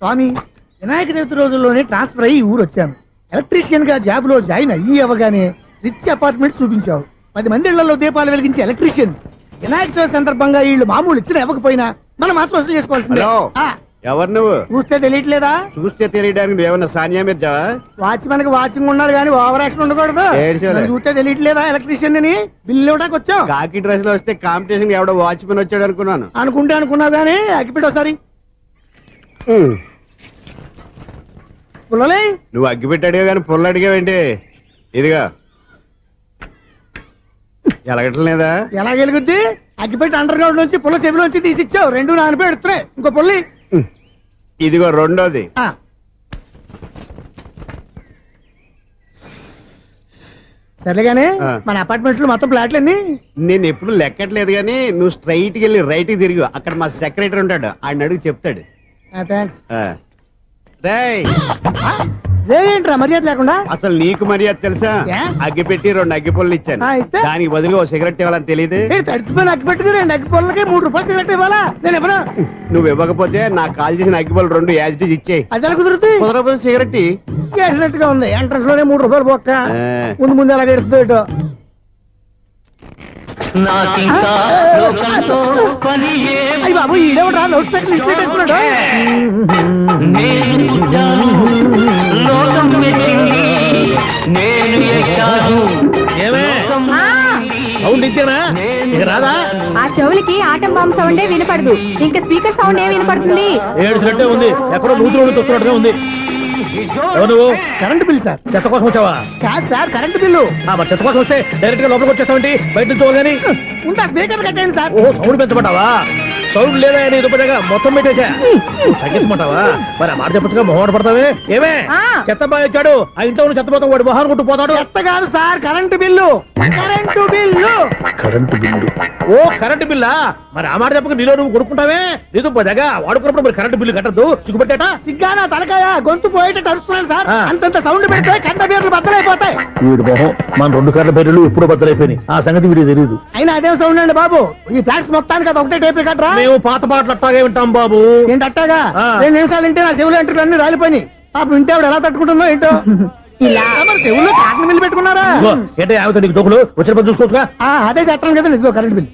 స్వామి, వినాయక చవితి రోజుల్లోనే ట్రాన్స్ఫర్ అయ్యి ఊరు వచ్చాను. ఎలక్ట్రీషియన్ గా జాబ్ లో జాయిన్ అయ్యి అవగానే రిచ్ అపార్ట్మెంట్ చూపించావు. 10 మంది ఇళ్లలో దీపాలు వెలిగించే ఎలక్ట్రీషియన్. వినాయక చవితి సందర్భంగా వీళ్ళు మామూలు ఇచ్చిన ఇవ్వకపోయినా మనం మాత్రం వసూలు చేసుకోవాల్సిందే. ఎవరు నువ్వు? చూస్తే తెలియట్లేదా? చూస్తే తెలియడానికి నువ్వేమన్నా సానియా మీర్జా? వాచ్మెన్ కి వాచింగ్ ఉండాలి కానీ ఓవర్ యాక్షన్ ఉండకూడదు. చూస్తే తెలియట్లేదా ఎలక్ట్రీషియన్ అని? బిల్లు ఇవ్వడానికి వచ్చావు. కాకి డ్రెస్ లో వస్తే కాంపిటీషన్ ఎవడో వాచ్మెన్ వచ్చాడు అనుకున్నాను. అనుకున్నావు కానీ అగ్గిపెట్టి ఒకసారి పుల్లలే. నువ్వు అగ్గిపెట్టి అడిగా కానీ పుల్ల అడిగావేంటి? ఇదిగా ఎలగటం లేదా? ఎలా వెలుగుద్ది? అగ్గిపెట్టి అండర్ గ్రౌండ్ నుంచి పుల్ల చెవిలోంచి తీసి ఇచ్చావు. 2 నానపై ఎడుతున్నాయి. ఇంకో పుల్లి ఇదిగో రెండోది. సరేగానే మన అపార్ట్మెంట్స్ లో మొత్తం ఫ్లాట్లు అన్ని నేను ఎప్పుడు లెక్కట్లేదు కానీ నువ్వు స్ట్రైట్ కి వెళ్ళి రైట్ కి తిరిగి అక్కడ మా సెక్రటరీ ఉంటాడు, ఆయన అడుగు చెప్తాడు. ఏంట్రా మర్యాద లేకుండా? అసలు నీకు మర్యాద తెలుసా? అగ్గి పెట్టి 2 అగ్గి పుల్లలు ఇచ్చాను, దానికి బదులుగా ఓ సిగరెట్ ఇవ్వాలని తెలియదు. తడిచిపోయిన అగ్గి పెట్టి 2 అగ్గి పుల్లలకి 3 రూపాయలు సిగరెట్ ఇవ్వాలా? నేను ఇవ్వను. నువ్వు ఇవ్వకపోతే నాకు కాల్ చేసిన అగ్గి పుల్లలు 2 యాజిటీస్ ఇచ్చేయి. అది ఎలా కుదురుతుంది? కుదరకపోతే సిగరెట్ వేసినట్టుగా ఉంది. ఎంట్రన్స్ లోనే 3 రూపాయలు బొక్క. ముందు అలా ఎడుతుంది. అయ్యి బాబు ఈడేవడా లౌడ్ స్పీకర్ ఇన్స్టేట్ వేసుకున్నాడు. సౌండ్ ఇచ్చానా? ఇక రాదా? ఆ చెవులకి ఆటం బాంబు సౌండే వినపడదు, ఇంకా స్పీకర్ సౌండ్ ఏ వినపడుతుంది? ఏడ్చినట్టే ఉంది, ఎక్కడో నూతులు చూస్తున్నట్టుగా ఉంది. నువ్వు కరెంట్ బిల్ సార్. చెత్త కోసం వచ్చావా? కాదు సార్, కరెంట్ బిల్లు. మరి చెత్త కోసం వస్తే డైరెక్ట్ గా లోపలికి వచ్చేస్తావంటి? బయట నుంచి కానీ ఉంటా స్పీకర్ కట్టండి సార్. ఓ సౌండ్ పెంచమంటావా? సౌండ్ లేదా అని దుప్పటగా మొత్తం పెట్టేసా. తగ్గించమంటావా? మరి ఆ మాట చెప్పచ్చుగా మొహమాట పడతావే. ఏమే చెత్త బాగా ఇచ్చాడు, ఆ ఇంట్లో చెత్త పోతాం, వాడు మొహాన్ని కొట్టు పోతాడు. చెత్త కాదు sir, current bill. Current bill. Current bill. ఓ కరెంటు బిల్లా? మరి ఆ మాట చెప్పక నీలో నువ్వు కొడుకుంటావే. నీతో దగ్గర వాడుకున్నప్పుడు మరి కరెంటు బిల్లు కట్టద్దు. సిగ్గుపెట్టాట? సిగ్గానా తలకాయ? గొంతు పోయేటట్టు అరుస్తున్నాను సార్. అంతంత సౌండ్ పెడితే కంట బీర్లు బద్దలైపోతాయి. వీడు మొహం మన 2 కార్ల బీర్లు ఎప్పుడు బద్దలైపోయినాయి. ఆ సంగతి వీడికి తెలియదు. అయినా అదే సౌండ్ అండి బాబు. ఈ ఫ్లాట్స్ మొత్తానికి అది ఒకటే టేప్ కట్టరా? మేము పాత పాటలు అట్టాగే వింటాం బాబు. ఏంటి అట్టాగా? 2 నిమిషాలు వింటే నా చెవులు ఎంటర్ అన్ని రాలిపోయి. పాపం వింటే ఆవిడ ఎలా తట్టుకుంటుందో ఏంటో. ఇలా మరి చెవుల్లో కాటన్ బిల్లు పెట్టుకున్నారా? ఏంటో యావత నీకు తోకులు వచ్చిన పని చూసుకోవచ్చుగా. అదే చేస్తాను కదా. ఇదిగో కరెంట్ బిల్.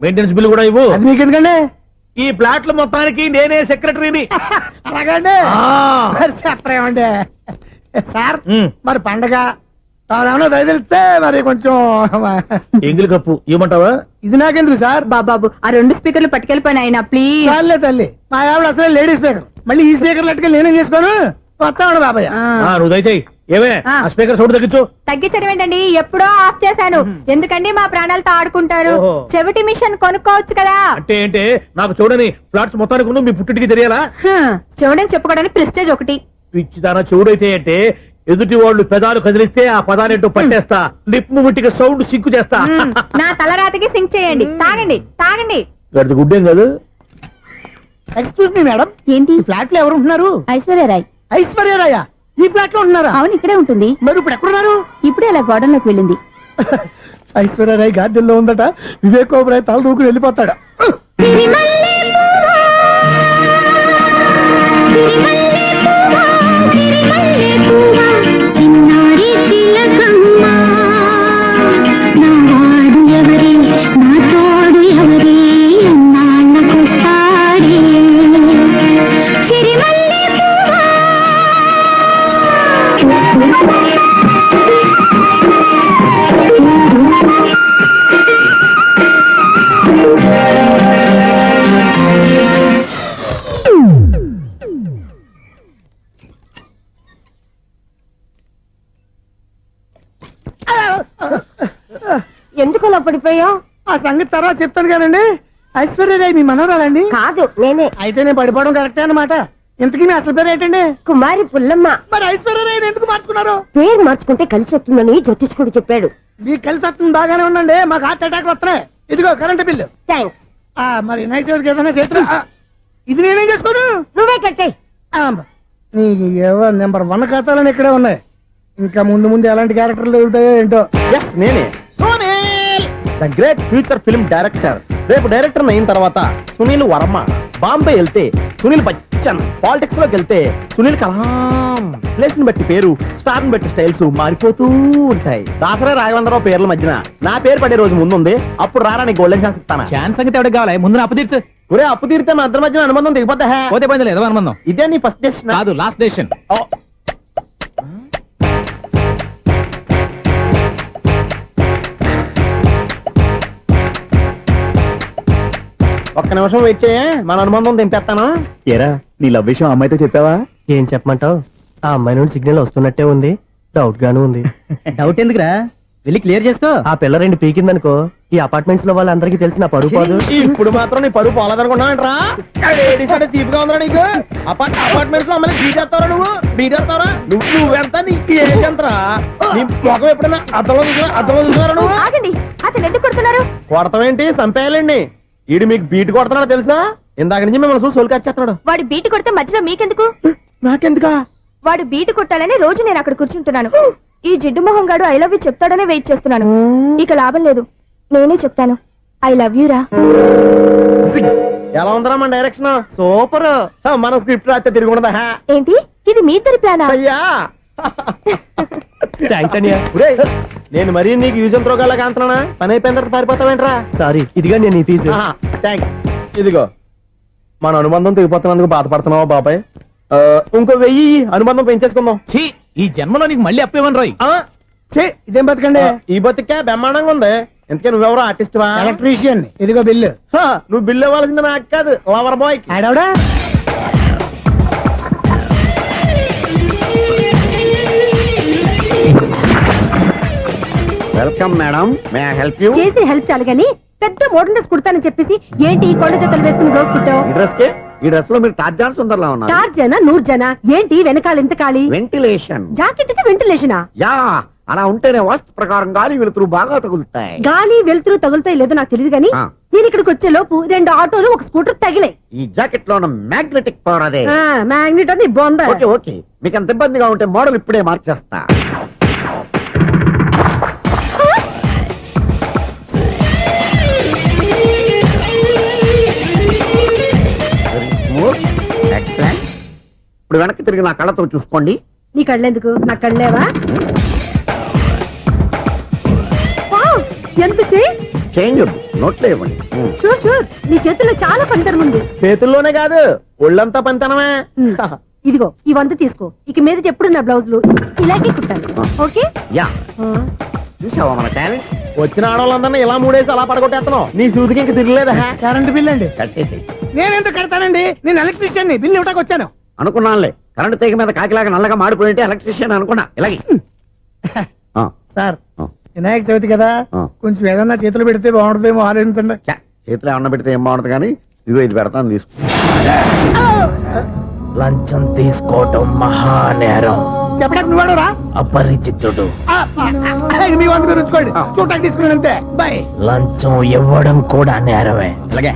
మెయింటెనెన్స్ బిల్లు కూడా ఇవ్వు. అది మీకు ఎందుకండి? ఈ ఫ్లాట్ల మొత్తానికి నేనే సెక్రటరీని. అలాగండి. చెప్పరేమండి సార్. మరి పండగ ఏమన్నా దయదలిస్తే మరి కొంచెం ఎంగిలి కప్పు ఇవ్వమంటావా? ఇది నాకెందుకు సార్? బాబాబు ఆ 2 స్పీకర్లు పట్టుకెళ్ళిపోయిన ఆయన ప్లీజ్. చాలే తల్లి, మా ఆవిడ అసలే లేడీ స్పీకర్. మళ్ళీ ఈ స్పీకర్ అట్టుకెళ్ళి నేనేం చేసుకోను? వస్తాడు బాబాయ్. నువ్వు దయచేయి. ఏమే ఆ స్పీకర్ సౌండ్ తగ్గించు. తగ్గించడం ఏంటండి, ఎప్పుడో ఆఫ్ చేశాను. ఎందుకండి మా ప్రాణాలతో ఆడుకుంటారు? చెవిటి మిషన్ కొనుక్కోవచ్చు కదా. అంటే ఏంటే నాకు చూడని ఫ్లాట్స్ మొత్తానికి మీ పుట్టింటికి తెలియాలా? చెవుడని చెప్పుకోవడానికి ప్రెస్టేజ్ ఒకటి. పిచ్చిదానా చెవుడైతే అంటే ఎదుటి వాళ్ళు పెదాలు కదిలిస్తే ఆ పదాలేంటో పట్టేస్తా. లిప్ ముట్టికి సౌండ్ సింకు చేస్తా. నా తలరాతకి సింక్ చేయండి. తాగండి తాగండి. గడిది గుడ్డేం కాదు. ఎక్స్క్యూజ్ మీ మేడం, ఏంటి? ఫ్లాట్ లో ఎవరు ఉంటున్నారు? ఐశ్వర్యరాయ్. ఐశ్వర్యరాయ ఈ ఫ్లాట్ లో ఉంటున్నారా? అవును, ఇక్కడే ఉంటుంది. మరి ఇప్పుడు ఎక్కడున్నారు? ఇప్పుడే అలా గోడంలోకి వెళ్ళింది. ఐశ్వర్యరాయ్ గార్డెన్ లో ఉందట. వివేక్ ఓబరాయ్ తల దూకుని వెళ్ళిపోతాడు. ఎందుకు అలా పడిపోయావు? ఆ సంగతి తర్వాత చెప్తాను కానండి. ఐశ్వర్యరాయ్ మీ మనవరాలండి? కాదు, నేనే. అయితే నేను పడిపోవడం కరెక్టే అన్నమాట. ఇంతకీ మీ అసలు పేరు ఏంటండి? కుమారి పుల్లమ్మ. మరి ఐశ్వర్యరాయ్ ఎందుకు మార్చుకున్నారు? పేరు మార్చుకుంటే కలిసి వస్తుందని జ్యోతిష్కుడు చెప్పాడు. మీకు కలిసి వస్తుంది, బాగానే ఉండండి. మాకు హార్ట్ అటాక్ వస్తున్నాయి. ఇదిగో కరెంట్ బిల్లు. థ్యాంక్స్. మరి నైట్ ఏదైనా చేస్తున్నా ఇది నేనేం చేసుకోను? నువ్వే కట్టాయి. నెంబర్ 1 ఖాతాలని ఇక్కడే ఉన్నాయి. ఇంకా ముందు ముందు ఎలాంటి క్యారెక్టర్లు దొరుకుతాయో ఏంటో. నేనే the great future film director. రేపు డైరెక్టర్ అయిన తర్వాత సునీల్ వర్మ బాంబే వెళ్తే సునీల్ బచ్చన్. పాలిటిక్స్ లోకి వెళ్తే సునీల్ కలాం. ప్లేస్ ని బట్టి పేరు, స్టార్ ని బట్టి స్టైల్స్ మారిపోతూ ఉంటాయి. దాసరా రాఘవేంద్రరావు పేర్ల మధ్యన నా పేరు పడే రోజు ముందుంది. అప్పుడు రారా నీకు గోల్డెన్ ఛాన్స్ ఇస్తానా? ఛాన్స్ సంగతి ఎవరికి కావాలి? ముందు నా అప్పు తీర్చు. ఒరే అప్పు తీరితే మా ఇద్దరి మధ్యన అనుబంధం దిగిపోతా. పోతే పోయింది లేదు అనుబంధం. ఇదే నీ ఫస్ట్ డెస్టినేషన్ కాదు, లాస్ట్ డెసిషన్. ఒక్క నిమిషం వెయిట్ చేయ, మన అనుబంధం దింపేస్తాను. ఏరా నీ లవ్ విషయం అమ్మాయితో చెప్పావా? ఏం చెప్పమంటావు? ఆ అమ్మాయి నుండి సిగ్నల్ వస్తున్నట్టే ఉంది, డౌట్ గాను ఉంది. డౌట్ ఎందుకురా, వెళ్ళి క్లియర్ చేసుకో. ఆ పిల్ల రెండు పీకిందనుకో, ఈ అపార్ట్మెంట్స్ లో వాళ్ళందరికీ తెలిసిన పరుగు పోదు. ఇప్పుడు మాత్రం నీ పరుగు పోలేదనుకున్నావంటరా? సీపుగా ఉందా నీకు? అపార్ట్మెంట్స్ లో అమ్మని బీటేస్తావరా? నువ్వెంత నీకు ఏంటంతరా? నీ మొఖం ఎప్పుడైనా అర్థంలో చూసారా నువ్వు? ఆగండి, అతను ఎందుకు కొడుతున్నారు? కొడతావేంటి? చంపేయాలండి. ఈడు మీకు బీట్ కొడుతున్నాడు తెలుసా? ఇందాక నుంచి మిమ్మల్ని చూసి సోల్కొచ్చేస్తున్నాడు. వాడు బీటు కొడితే మధ్యలో మీకెందుకు? నాకెందుకా? వాడు బీటు కొట్టాలని రోజు నేను అక్కడ కూర్చుంటున్నాను. ఈ జిడ్డు మొహం గాడు ఐ లవ్ యూ చెప్తాడనే వెయిట్ చేస్తున్నాను. ఇక లాభం లేదు, నేనే చెప్తాను ఐ లవ్ యూ రా. ఎలా ఉందరా మన డైరెక్షన్? సూపర్. మన స్క్రిప్ట్ రాస్తే తిరిగి ఉండదా? ఏంటి ఇది మీ ఇద్దరి ప్లానా? అయ్యా నేను మరీ నీకు యూజ్ అంత రోగాలాగా అంటున్నా. పని అయిపోయిన తర్వాత పారిపోతావేంట్రా? సారీ, ఇదిగా నేను ఈ ఫీజు. థ్యాంక్స్. ఇదిగో మన అనుబంధం తెగిపోతున్నందుకు బాధపడుతున్నావా బాబాయ్? ఇంకో 1000 అనుబంధం పెంచేసుకుందాం. ఛీ, ఈ జన్మలో నీకు మళ్ళీ అప్పేమని రోయ్. ఇదేం బతకండి? ఈ బతికే బ్రహ్మాండంగా ఉంది. ఎందుకే నువ్వెవరో ఆర్టిస్ట్ వా? ఎలక్ట్రీషియన్. ఇదిగో బిల్లు. నువ్వు బిల్లు ఇవ్వాల్సింది నాకు కాదు, లవర్ బాయ్. ఆడవడా? Welcome madam, may I help you? చేసి హెల్ప్ చాలు గాని పెద్ద మోడల్ డ్రెస్ కుడతానని చెప్పేసి ఏంటి ఈ కొండ జతలు వేసుకుని రోజు కుట్టావు? ఈ డ్రెస్ కే, ఈ డ్రెస్ లో మీరు టార్జాన్ సుందర్లా ఉన్నారు. 4 జన 100 జన ఏంటి వెనకాల ఎంత ఖాళీ? వెంటిలేషన్. జాకెట్ కి వెంటిలేషనా? యా, అలా ఉంటేనే వాస్తు ప్రకారం గాలి వెలుతురు బాగా తగులుతాయి. గాలి వెలుతురు తగులుతాయి లేదో నాకు తెలియదు గానీ ఆ. నేను ఇక్కడికి వచ్చే లోపు 2 ఆటోలు ఒక స్కూటర్ తగిలే. ఈ జాకెట్ లో ఉన్న మ్యాగ్నెటిక్ పవర్ అదే. మ్యాగ్నెట్ అని బొంద. ఓకే ఓకే, మీకు అంత ఇబ్బందిగా ఉంటే మోడల్ ఇప్పుడే మార్చేస్తా. ఎక్సలెంట్. ఇప్పుడు వెనక్కి తిరిగి నా కళ్ళతో చూసుకోండి. నీ కళ్ళెందుకు? నా కళ్ళేవా? వావ్, ఎంత చేంజ్. చేంజ్ నోట్లో ఇవ్వండి. షూర్ షూర్, నీ చేతుల్లో చాలా పనితనం ఉంది. చేతుల్లోనే కాదు, ఒళ్ళంతా పనితనమే. ఇదిగో ఈ 100 తీసుకో. ఇక మీద ఎప్పుడు నా బ్లౌజులు ఇలాగే కుట్టాలి. ఓకే? యా, చూసావా మన టాలెంట్? వచ్చిన ఆడవాళ్ళందరినీ ఇలా మూడేసి అలా పడగొట్టేస్తున్నావు. నీ సూదికి ఇంక తిరగలేదా? కరెంట్ బిల్ అండి. కట్టేసి నేనెందుకు కడతానండి? నేను ఎలక్ట్రీషియన్. బిల్లు ఇవ్వడానికి వచ్చాను. అనుకున్నానులే, కరెంట్ తీగ మీద కాకిలాగా నల్లగా మాడిపోయింటే ఎలక్ట్రీషియన్ అనుకున్నా. ఇలాగే సార్, వినాయక చవితి కదా, కొంచెం ఏదన్నా చేతులు పెడితే బాగుంటుందేమో ఆలోచించండి. చేతిలో అన్న పెడితే ఏం బాగుంటుంది కానీ ఇదిగో ఇది పెడతాను, తీసుకో. లంచం తీసుకోవటం మహానేరం. చెప్పడానికి నువ్వు రా. అపరిచితుడు. మీ వంద మీరు ఉంచుకోండి, చూడటానికి తీసుకుని అంతే. బాయ్. లంచం ఇవ్వడం కూడా నేరమే. ఇలాగే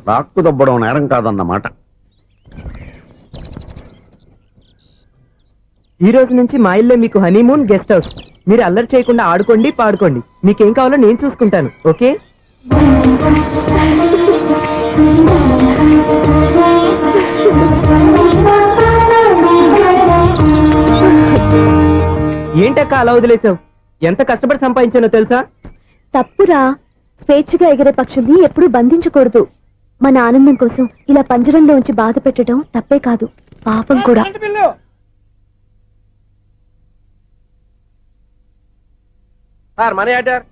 రాక్కు దబ్బడం నేరం కాదన్నమాట. ఈ రోజు నుంచి మా ఇల్లే మీకు హనీమూన్ గెస్ట్ హౌస్. మీరు అల్లరి చేయకుండా ఆడుకోండి, పాడుకోండి. మీకేం కావాలో నేను చూసుకుంటాను. ఓకే? ఏంటక్క అలా వదిలేసావు? ఎంత కష్టపడి సంపాదించానో తెలుసా? తప్పురా, స్వేచ్ఛగా ఎగిరే పక్షుల్ని ఎప్పుడూ బంధించకూడదు. మన ఆనందం కోసం ఇలా పంజరంలో ఉంచి బాధ పెట్టడం తప్పే కాదు, పాపం కూడా. Current bill. Sir money order.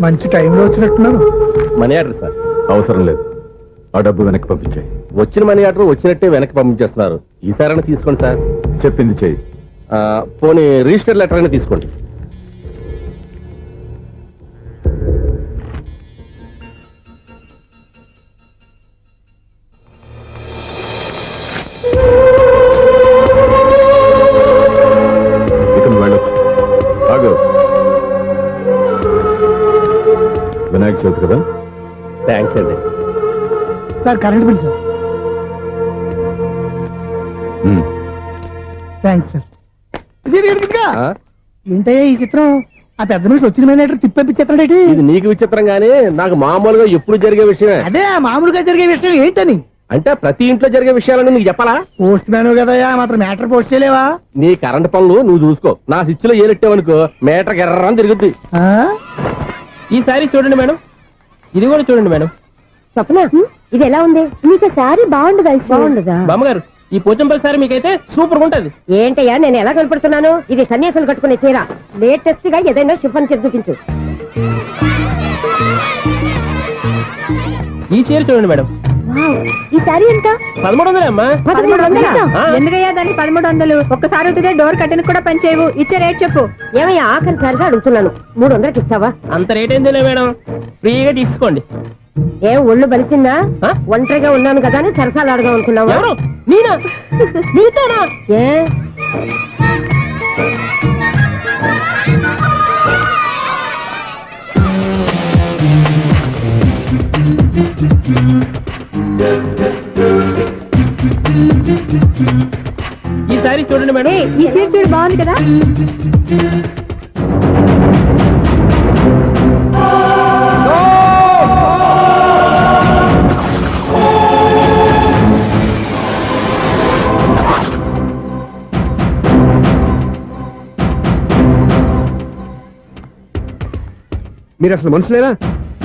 మంచి టైంలో వచ్చినట్టున్నాను. Money order sir. అవసరం లేదు, ఆ డబ్బు వెనక్కి పంపించాయి. వచ్చిన మనీ ఆర్డర్ వచ్చినట్టే వెనక్కి పంపించేస్తున్నారు. ఈసారైనా తీసుకోండి సార్. చెప్పింది చెయ్యి. పోనీ రిజిస్టర్ లెటర్ అయినా తీసుకోండి. ఇక నువ్వు వెళ్ళొచ్చు. ఆగు. వినాయక చవితి కదా, థ్యాంక్స్ అండి. Sir current bill sir. ఉమ్. Thanks sir. ఆ? ఏంటయ్యా ఈ చిత్రం? ఆ పెద్ద మనిషి వచ్చిన మేనేటర్ తిప్పించేస్తాడేటి? ఇది నీకు విచిత్రం గానీ నాకు మామూలుగా ఎప్పుడు జరిగే విషయమే. అదే మామూలుగా జరిగే విషయం ఏంటని. అంటే ప్రతి ఇంట్లో జరిగే విషయాలను నీకు చెప్పాలా? పోస్ట్ మ్యాన్ కదయ్యా, మాత్రం మ్యాటర్ పోస్ట్ చేయలేవా? నీ కరెంట్ పనులు నువ్వు చూసుకో. నా స్విచ్ లో ఏలెట్టావనుకో మీటర్ ఎర్రని తిరుగుద్ది. ఆ? ఈసారి చూడండి మేడం, ఇది కూడా చూడండి మేడం. చెప్పనా ఇది ఎలా ఉంది? నీకు శారీ బాగుండదా? బాగుండదా? బామ్మగారు ఈ పోచంపల్లి సారీ మీకైతే సూపర్ ఉంటది. ఏంటయ్యా నేను ఎలా కనపడుతున్నాను? ఇది సన్యాసులు కట్టుకునే చీర. లేటెస్ట్ గా ఏదైనా షిఫన్ చీర చూపించు. ఈ చీర చూడండి మేడం, వావ్, ఈ శారీ ఎంత? 1300 అమ్మా. 1300? ఆ. ఎందుకయ్యా దాన్ని 1300? ఒక్కసారి అవుతుందే డోర్ కట్టిన కూడా పనిచేయవు. ఇచ్చే రేట్ చెప్పు. ఏమయ్యా ఆఖరిసారిగా అడుగుతున్నాను, 300కి ఇస్తావా? అంత రేట్ ఏందిలే మేడం, ఫ్రీగా తీసుకోండి. ఏం ఒళ్ళు బలిసిందా? ఆ? ఒంటరిగా ఉన్నాను కదా అని సరసాలు అడగా అనుకున్నావా? ఎవరు? నేనా? నీతోనా? ఏ ఈ సారీ చూడండి మేడం. ఈ చీర చూడు బాగుంది కదా? మీరు అసలు మనుషులేనా?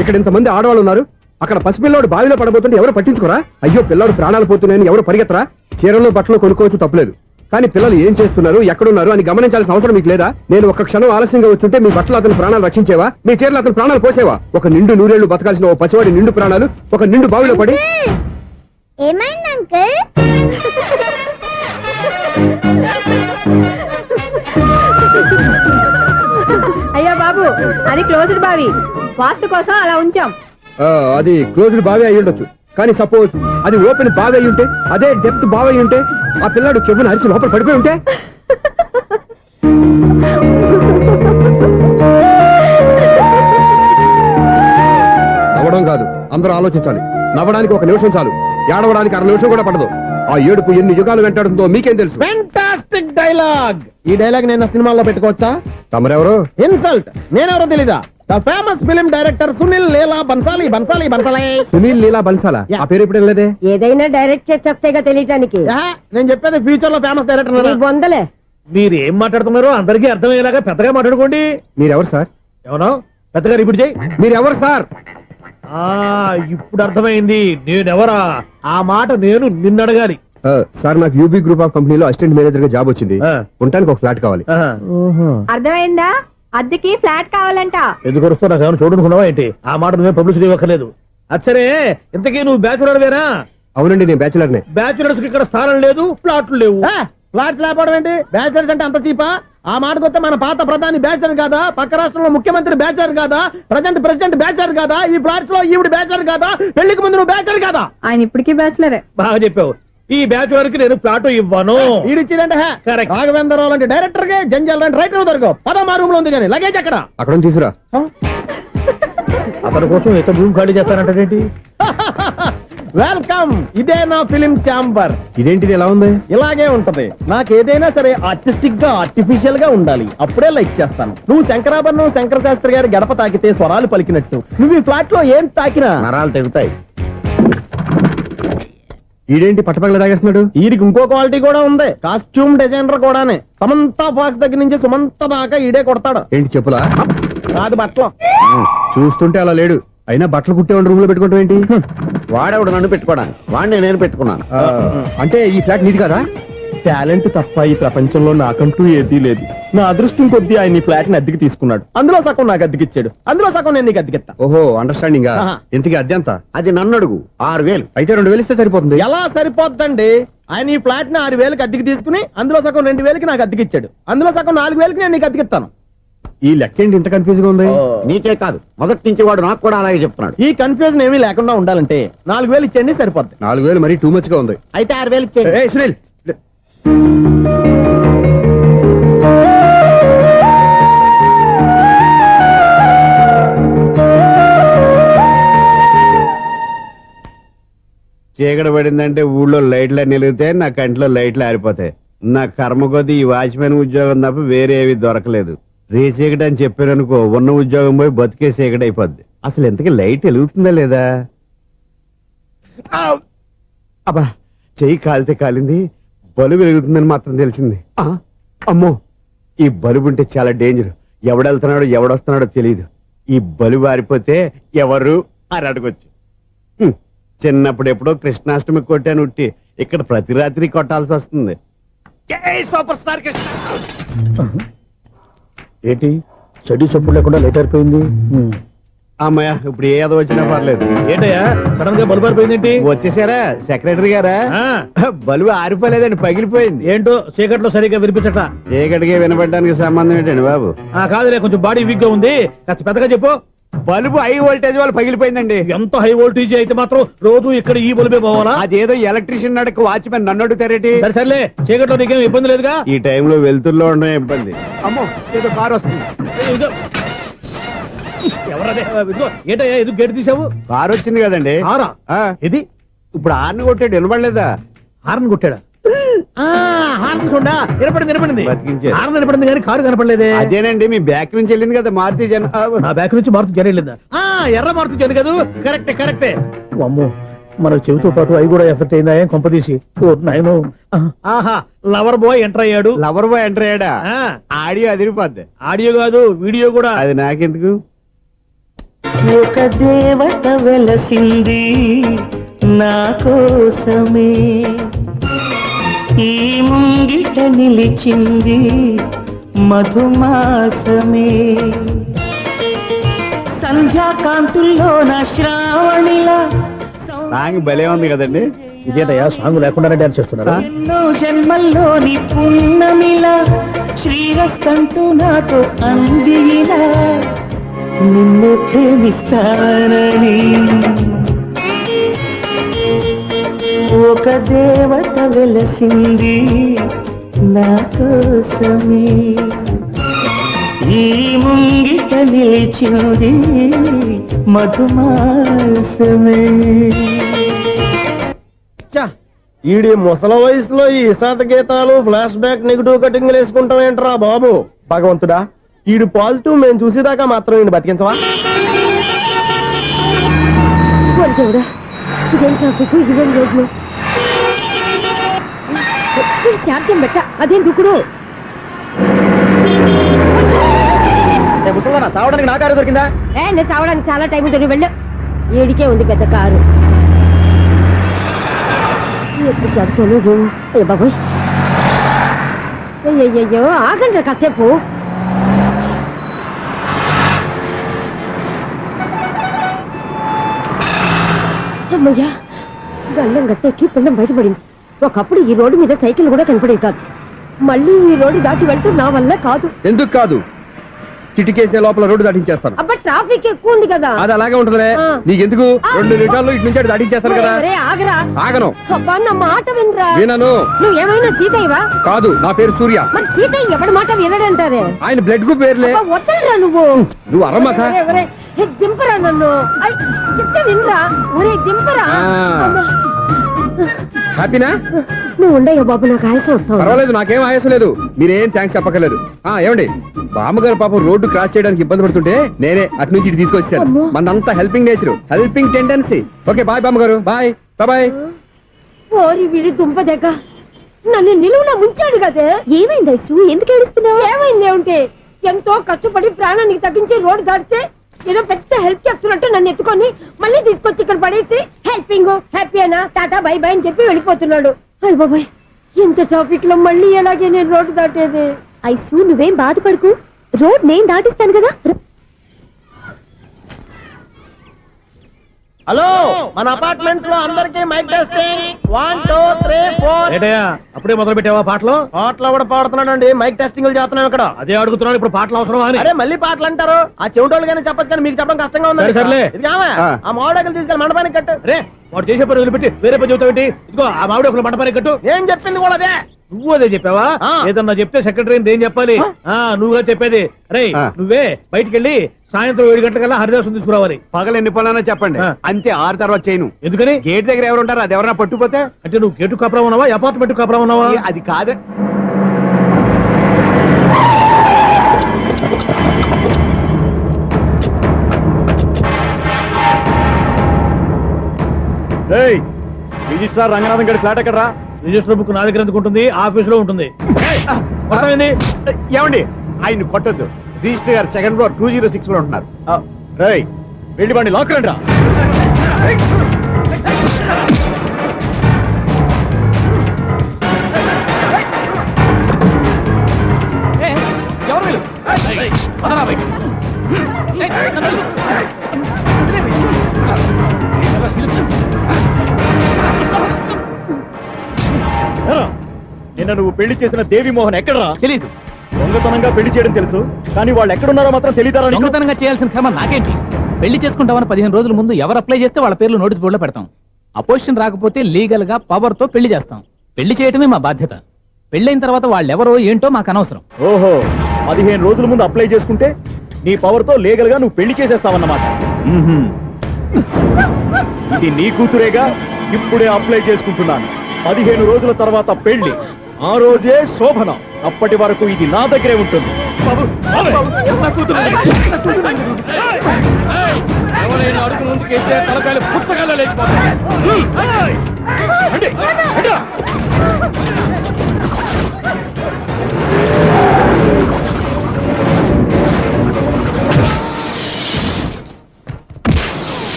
ఇక్కడ ఇంతమంది ఆడవాళ్ళు ఉన్నారు, అక్కడ పసిపిల్లాడు బావిలో పడబోతుంటే ఎవరు పట్టించుకోరా? అయ్యో పిల్లాడు ప్రాణాలు పోతున్నాయని ఎవరు పరిగెత్తరా? చీరలు బట్టలు కొనుక్కోవచ్చు, తప్పలేదు. కానీ పిల్లలు ఏం చేస్తున్నారు, ఎక్కడున్నారు అని గమనించాల్సిన అవసరం మీకు లేదా? నేను ఒక్క క్షణం ఆలస్యంగా వచ్చుంటే మీ బట్టలు అతని ప్రాణాలు రక్షించేవా? మీ చీరలు అతని ప్రాణాలు పోసేవా? ఒక నిండు నూరేళ్లు బతకాల్సిన ఓ పసివాడి నిండు ప్రాణాలు ఒక నిండు బావిలో పడి. ఏమైంది అంకుల్? అయ్యో బాబు, అది క్లోజ్డ్ బావి, వాస్తు కోసం అలా ఉంచాం. అది క్లోజ్డ్ బావి అయి ఉండొచ్చు, కానీ సపోజ్ అది ఓపెన్ బావి అయి ఉంటే, అదే డెప్త్ బావి అయి ఉంటే, ఆ పిల్లాడు చెవును అరిచి లోపల పడిపోయి ఉంటే. నవ్వడం కాదు, అందరూ ఆలోచించాలి. నవ్వడానికి ఒక నిమిషం చాలు, ఏడవడానికి 1/2 నిమిషం కూడా పడదు. ఆ ఏడుపు ఎన్ని యుగాలు వెంటాడుతుందో మీకేం తెలుసు? Fantastic dialogue. ఈ డైలాగ్ నేను సినిమాలో పెట్టుకోవచ్చా? తమరెవరు? ఇన్సల్ట్. నేనెవరో తెలీదా? The famous film director Sunil Leela Bhansali. Bhansali Bhansali Sunil Leela బన్సాలా? ఆ పేరు ఇప్పుడు లేదే. ఏదైనా డైరెక్ట్ చేసేస్తేగా తెలియటానికి. నేను చెప్పేది ఫ్యూచర్ లో ఫేమస్ నీ డైరెక్టర్. బొందలే. మీరు ఏం మాట్లాడుతున్నారో అందరికీ అర్థమయ్యేలాగా పెద్దగా మాట్లాడుకోండి. మీరెవరు సార్? ఎవరో పెద్దగా రిపీట్ చేయి. మీరెవరు సార్? ఇప్పుడు అర్థమైంది నేనెవరా. ఆ మాట నేను నిన్ను అడగాలి. సార్ నాకు యూబీ గ్రూప్ ఆఫ్ కంపెనీలో అసిస్టెంట్ మేనేజర్ గా జాబ్ వచ్చింది. ఉండటానికి ఒక ఫ్లాట్ కావాలి. అర్థమైందా? అద్దెకి ఫ్లాట్ కావాలంట. ఎందుకు వస్తావు? నాకు ఏమైనా చూడనుకున్నావా ఏంటి? ఆ మాట నువ్వే పబ్లిసిటీ ఇవ్వక్కర్లేదు. అచ్చరే, ఇంతకీ నువ్వు బ్యాచులర్ వేరా? అవునండి, నేను బ్యాచులర్ నే. బ్యాచులర్స్ కి ఇక్కడ స్థానం లేదు, ఫ్లాట్లు లేవు. ఫ్లాట్స్ లేకపోవడం ఏంటి? బ్యాచులర్స్ అంటే అంత చీపా? ఆ మాటకొస్తే మన పాత ప్రధాని బ్యాచులర్ కాదా? పక్క రాష్ట్రంలో ముఖ్యమంత్రి బ్యాచులర్ కాదా? ప్రెసిడెంట్ బ్యాచులర్ కాదా? ఈ ఫ్లాట్స్ లో ఈవిడ బ్యాచులర్ కాదా? పెళ్లికి ముందు నువ్వు బ్యాచులర్ కాదా? ఆయన ఇప్పటికీ బ్యాచులరే. బాగా చెప్పావు. ఈ బ్యాచులర్ కి నేను ఫ్లాట్ ఇవ్వను. ఈడిచ్చిందంటే రాఘవేంద్రరావు లాంటి డైరెక్టర్ కి జంజల్ లాంటి రైటర్ దొరకవు. 13 రూమ్ లో ఉంది కానీ లగేజ్ అక్కడ. అక్కడ తీసుకురా. అతని కోసం ఎంత భూమి ఖాళీ చేస్తానంటే వెల్కమ్. ఇదే నా ఫిలిం ఛాంబర్. ఇదేంటిది ఎలా ఉంది? ఇలాగే ఉంటది. నాకు ఏదైనా సరే ఆర్టిస్టిక్ గా ఆర్టిఫిషియల్ గా ఉండాలి, అప్పుడే లైక్ చేస్తాను. నువ్వు శంకరాభరణం శంకర శాస్త్రి గారి గడప తాకితే స్వరాలు పలికినట్టు నువ్వు ఈ ఫ్లాట్ లో ఏం తాకినా నరాలు తెగుతాయి. ఈడేంటి పట్టపగల తాగేస్తున్నాడు? వీడికి ఇంకో క్వాలిటీ కూడా ఉంది. కాస్ట్యూమ్ డిజైనర్ కూడానే. సమంత ఫాక్స్ దగ్గర నుంచి సుమంత దాకా ఈడే కొడతాడు. ఏంటి చెప్పులా? కాదు బట్టలు. చూస్తుంటే అలా లేడు. అయినా బట్టలు కుట్టే రూమ్ లో పెట్టుకుంటాం ఏంటి? వాడేవాడు నన్ను పెట్టుకోడా? వాడిని నేను పెట్టుకున్నాను. అంటే ఈ ఫ్లాట్ నీది కదా? టాలెంట్ తప్ప ఈ ప్రపంచంలో నాకంటూ ఏదీ లేదు. నా అదృష్టం కొద్దీ ఆయన ఈ ఫ్లాట్ ని అద్దెకి తీసుకున్నాడు. అందులో సగం నాకు అద్దెకిచ్చాడు, అందులో సగం నేను నీకు అద్దెకిస్తా. ఓహో, అండర్స్టాండింగ్. ఆహా. ఇంతకీ అద్దె ఎంత? అది నన్ను అడుగు. 6000. అయితే 2000 ఇస్తే సరిపోతుంది. ఎలా సరిపోద్దండి? ఆయన ఈ ఫ్లాట్ ని 6000కి అద్దెకి తీసుకుని అందులో సగం 2000కి నాకు అద్దెకిచ్చాడు, అందులో సగం 4000కి నేను నీకు అద్దెకిస్తాను. ఈ లెక్క ఏంటి ఇంత కన్ఫ్యూజ్ గా ఉంది? నీకే కాదు, మొదటి నుంచి వాడు నాకు కూడా అలాగే చెప్తున్నాడు. ఈ కన్ఫ్యూజన్ ఏమీ లేకుండా ఉండాలంటే 4000 ఇచ్చేయండి, సరిపోద్ది. 4000 మరీ టూ మచ్ గా ఉంది. అయితే 6000 ఇచ్చేయండి. ఏయ్ సునీల్, చీకటి పడిందంటే ఊళ్ళో లైట్లు అన్ని వెలిగితే నా కంటిలో లైట్లు ఆరిపోతాయి. నా కర్మ కొద్దీ ఈ వాచ్మెన్ ఉద్యోగం తప్ప వేరే ఏవి దొరకలేదు. రే చీకటి అని చెప్పారనుకో, ఉన్న ఉద్యోగం పోయి బతికే చీకటి అయిపోద్ది. అసలు ఇంతకీ లైట్ వెలుగుతుందా లేదా? అబ్బా, చెయ్యి కాలితే కాలింది, బలుబు వెలుగుతుందని మాత్రం తెలిసింది. అమ్మో, ఈ బలుబు ఉంటే చాలా డేంజర్. ఎవడెళ్తున్నాడో ఎవడొస్తున్నాడో తెలియదు. ఈ బలుబు ఆరిపోతే ఎవరు అని అడగొచ్చు. చిన్నప్పుడు ఎప్పుడో కృష్ణాష్టమి కొట్టాను ఉట్టి, ఇక్కడ ప్రతి రాత్రి కొట్టాల్సి వస్తుంది. జై సూపర్ స్టార్ కృష్ణ. ఏంటి చెడు చప్పుడు లేకుండా లేట్ అయిపోయింది? అమ్మయ్య, ఇప్పుడు ఏదో వచ్చినా పర్లేదు. ఏంటయ్యా సడన్ గా బల్బు అయిపోయింది ఏంటి? వచ్చేసారా సెక్రటరీ గారా? బలుబు ఆరిపోలేదండి, పగిలిపోయింది. ఏంటో చీకట్లో సరిగ్గా వినిపించట. చీకటికి వినపడడానికి సంబంధం ఏంటండి బాబు? కాదులే, కొంచెం బాడీ వీక్ గా ఉంది, కాస్త పెద్దగా చెప్పు. బల్బు హై వోల్టేజ్ వాళ్ళు పగిలిపోయిందండి. ఎంత హై వోల్టేజ్ అయితే మాత్రం రోజు ఇక్కడ ఈ బల్బే పోవాలా? అదేదో ఎలక్ట్రీషియన్ నడక వాచ్మెన్ నన్ను అడుగుతారేటి? సరే సర్లే, చీకట్లో నీకేం ఇబ్బంది లేదుగా? ఈ టైంలో వెళ్తుల్లో ఉండడం ఇబ్బంది. అమ్మో, ఏదో కారు వస్తుంది. ఎవరదే? ఏంటయ్యా ఎందుకు గేట్ తీసావు? కారు వచ్చింది కదండి. కారా? ఇది ఇప్పుడు హార్న్ కొట్టాడు, వినపడలేదా? హార్న్ కొట్టాడా? హార్న్ చూడా వినపడింది. బతికించారు. హార్న్ వినపడింది కానీ కారు కనపడలేదే. అదేనండి, మీ బ్యాక్ నుంచి వెళ్ళింది కదా మారుతి జన. నా బ్యాక్ నుంచి మారుతు జన వెళ్ళిందా? ఎర్ర మారుతు జన కదా? కరెక్టే. అమ్మో, మన చెవితో పాటు అవి కూడా ఎఫెక్ట్ అయిందా? ఏం కొంపదీసి నాయను. ఆహా, లవర్ బాయ్ ఎంటర్ అయ్యాడు. లవర్ బాయ్ ఎంటర్ అయ్యాడా? ఆడియో అదిరిపోద్ది. ఆడియో కాదు, వీడియో కూడా. అది నాకెందుకు? ఒక దేవత వెలసింది నా కోసమే, ఈ ముంగిట నిలిచింది మధుమాసమే, సంధ్యాకాంతుల్లో నా శ్రావణిలా సాంగ్ భలే ఉంది కదండి. ఇదేంటయ్యా సాంగ్ లేకుండానే డాన్స్ చేస్తున్నారా? ఎన్నో జన్మల్లోని పున్నమిలా శ్రీరస్తంటూ నాతో అందిలా నిన్ను ప్రేమిస్తానని, ఒక దేవత వెలసింది నా కోసమే, ఈ ముంగిట నిలిచింది మధుమాసమే. ఈడి ముసల వయసులో ఈ ఇసాత గీతాలు, ఫ్లాష్ బ్యాక్, నెగిటివ్ కటింగ్ వేసుకుంటాం ఏంట్రా బాబు? భగవంతుడా, ఈడు పాజిటివ్ మేము చూసేదాకా మాత్రం ఈయన బతికించవా? ఇదేం ట్రాఫిక్, ఇదేం రోడ్లు, శాంతం పెట్ట, అదేం దుక్కుడు. ముసల్దానా చావడానికి నా కారు దొరికిందా? నేను చావడానికి చాలా టైం ఉంటుంది, వెళ్ళు. ఏడికే ఉంది పెద్ద కారు. ఎప్పుడు చదువుతాను బాబోయ్. అయ్యయ్యో, ఆగండి కాసేపు. అమ్మయ్యా, గల్లం గట్టెక్కి పిండం బయటపడింది. ఒకప్పుడు ఈ రోడ్డు మీద సైకిల్ కూడా కనపడేది కాదు. మళ్ళీ ఈ రోడ్డు దాటి వెళ్తూ నా వల్ల కాదు. ఎందుకు కాదు? చిటికేసే లోపల రోడ్డు దాటించేస్తాను. అబ్బా, ట్రాఫిక్ ఎక్కువ ఉంది కదా. అది అలాగే ఉంటదిలే. నీకెందుకు? 2 నిమిషాల్లో ఇటు నుంచి దాటించేస్తాను కదా. ఒరే, ఆగరా. ఆగను. అబ్బా, నా మాట వినరా. వినను. నువ్వు ఏమైనా సీతయ్యవా? కాదు, నా పేరు సూర్య. మరి సీతయ్య ఎవడి మాట వినడంటారే? ఆయన బ్లడ్ కు పేర్లే. వద్దరా నువ్వు. నువ్వు అరమ్మక. దింపరా నన్ను. చెప్తే వినరా. ఒరే దింపరా. హ్యాపీనా? నువ్వు ఉండయ్యా బాబు, నాకు ఆయాసం వస్తావు. పర్వాలేదు, నాకేం ఆయాసం లేదు. మీరేం థ్యాంక్స్ చెప్పక్కర్లేదు. ఏమండి, బామ్మగారు పాపం రోడ్డు క్రాస్ చేయడానికి ఇబ్బంది పడుతుంటే నేనే అటు నుంచి ఇటు తీసుకొచ్చాను. మనంతా helping nature, helping tendency. Okay, bye బామ్మగారు. Bye bye. ఓరి వీడి దుంపదగ్గ, నన్ను నిలువున ముంచాడు కదే. ఏమైంది ఐసు? ఎందుకు ఏడుస్తున్నావు? ఏమైంది ఏమిటి? ఎంతో కష్టపడి ప్రాణానికి తగ్గించి రోడ్డు దాటితే ఏదో పెద్ద హెల్ప్ చేస్తున్నట్టు నన్ను ఎత్తుకొని మళ్ళీ తీసుకొచ్చి ఇక్కడ పడేసి హెల్పింగ్ హ్యాపీ అయినా టాటా బై బై అని చెప్పి వెళ్ళిపోతున్నాడు. అయ్య బాబాయ్, ఇంత ట్రాఫిక్ లో మళ్ళీ ఎలాగే నేను రోడ్డు దాటేది? ఐసు, నువ్వేం బాధపడకు, రోడ్ నేను దాటిస్తాను కదా. హలో, మన అపార్ట్మెంట్స్ లో అందరికి మైక్ టెస్టింగ్. 1 2 3 4. ఏంటయ్యా అప్పుడే మొదలు పెట్టావా పాటలు? పాటలు కూడా పాడుతున్నాడు, మైక్ టెస్టింగ్ చేస్తున్నాం ఇక్కడ. అదే అడుగుతున్నాడు, ఇప్పుడు పాటలు అవసరమా అని. అరే మళ్ళీ పాటలు అంటారు, ఆ చెవిటోళ్ళు కానీ చెప్పచ్చు, కానీ మీకు చెప్పడం కష్టంగా ఉంది. సర్లే, ఆ మామిడాకులు తీసుకెళ్ళి మండపానికి కట్టు. రే, వాడు చేసే పని వదిలిపెట్టి వేరే పని చెబుతావు ఏంటి? ఇదిగో ఆ మామిడాకులు మండపానికి కట్టు. నేను చెప్పింది కూడా అదే. నువ్వు అదే చెప్పావా? ఏదన్నా చెప్తే సెక్రటరీ ఏం చెప్పాలి? నువ్వుగా చెప్పేది. రే, నువ్వే బయటికి వెళ్ళి సాయంత్రం 7 గంటలకల్లా హరిదాసు తీసుకురావాలి. పగలు ఎన్ని పనులన్నా చెప్పండి, ఆ. అంతే 6 తర్వాత చేయను. ఎందుకని? గేట్ దగ్గర ఎవరు ఉంటారు, అది ఎవరన్నా పట్టుకుపోతే? అంటే నువ్వు గేటు కాపురా ఉన్నావా, అపార్ట్మెంట్ కాపురా ఉన్నావా? అది కాదు. రిజిస్ట్రార్ రంగనాథన్ గడి ఫ్లాట్ ఎక్కడరా? రిజిస్టర్ బుక్ నా దగ్గర ఎందుకు ఉంటుంది? ఆఫీస్ లో ఉంటుంది. కొట్టమైంది. ఏమండి, ఆయన కొట్టద్దు. రిజిస్టర్ గారు 2nd floor 206 లో ఉంటున్నారు. వెళ్ళి వాడిని లాక్ రండి రా. ఎవరు వీళ్ళు? పదరా బయటికి. నిన్న నువ్వు పెళ్లి చేసిన దేవి మోహన్ ఎక్కడరా? తెలీదు. దొంగతనంగా పెళ్లి చేయడం తెలుసు, కానీ వాళ్ళు ఎక్కడున్నారో మాత్రం తెలియదారా? దొంగతనంగా చేయాల్సిన క్రమ నాకేంటి? పెళ్లి చేసుకుంటామని 15 రోజుల ముందు ఎవరు అప్లై చేస్తే వాళ్ళ పేర్లు నోటీస్ బోర్డులో పెడతాం. అపోజిషన్ రాకపోతే లీగల్ గా పవర్ తో పెళ్లి చేస్తాం. పెళ్లి చేయటమే మా బాధ్యత. పెళ్ళైన తర్వాత వాళ్ళెవరో ఏంటో మాకు అనవసరం. ఓహో, 15 రోజుల ముందు అప్లై చేసుకుంటే నీ పవర్ తో లీగల్ గా నువ్వు పెళ్లి చేసేస్తావన్నమాట. ఇది నీ కూతురేగా, ఇప్పుడే అప్లై చేసుకుంటున్నాను. 15 రోజుల తర్వాత పెళ్లి, ఆ రోజే శోభన. అప్పటి వరకు ఇది నా దగ్గరే ఉంటుంది. ఎవరైనా అడుగు ముందుకేస్తే తలకాయలు పుచ్చకాయలు లేచిపోతాయి.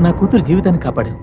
నా కూతురు జీవితాన్ని కాపాడావు.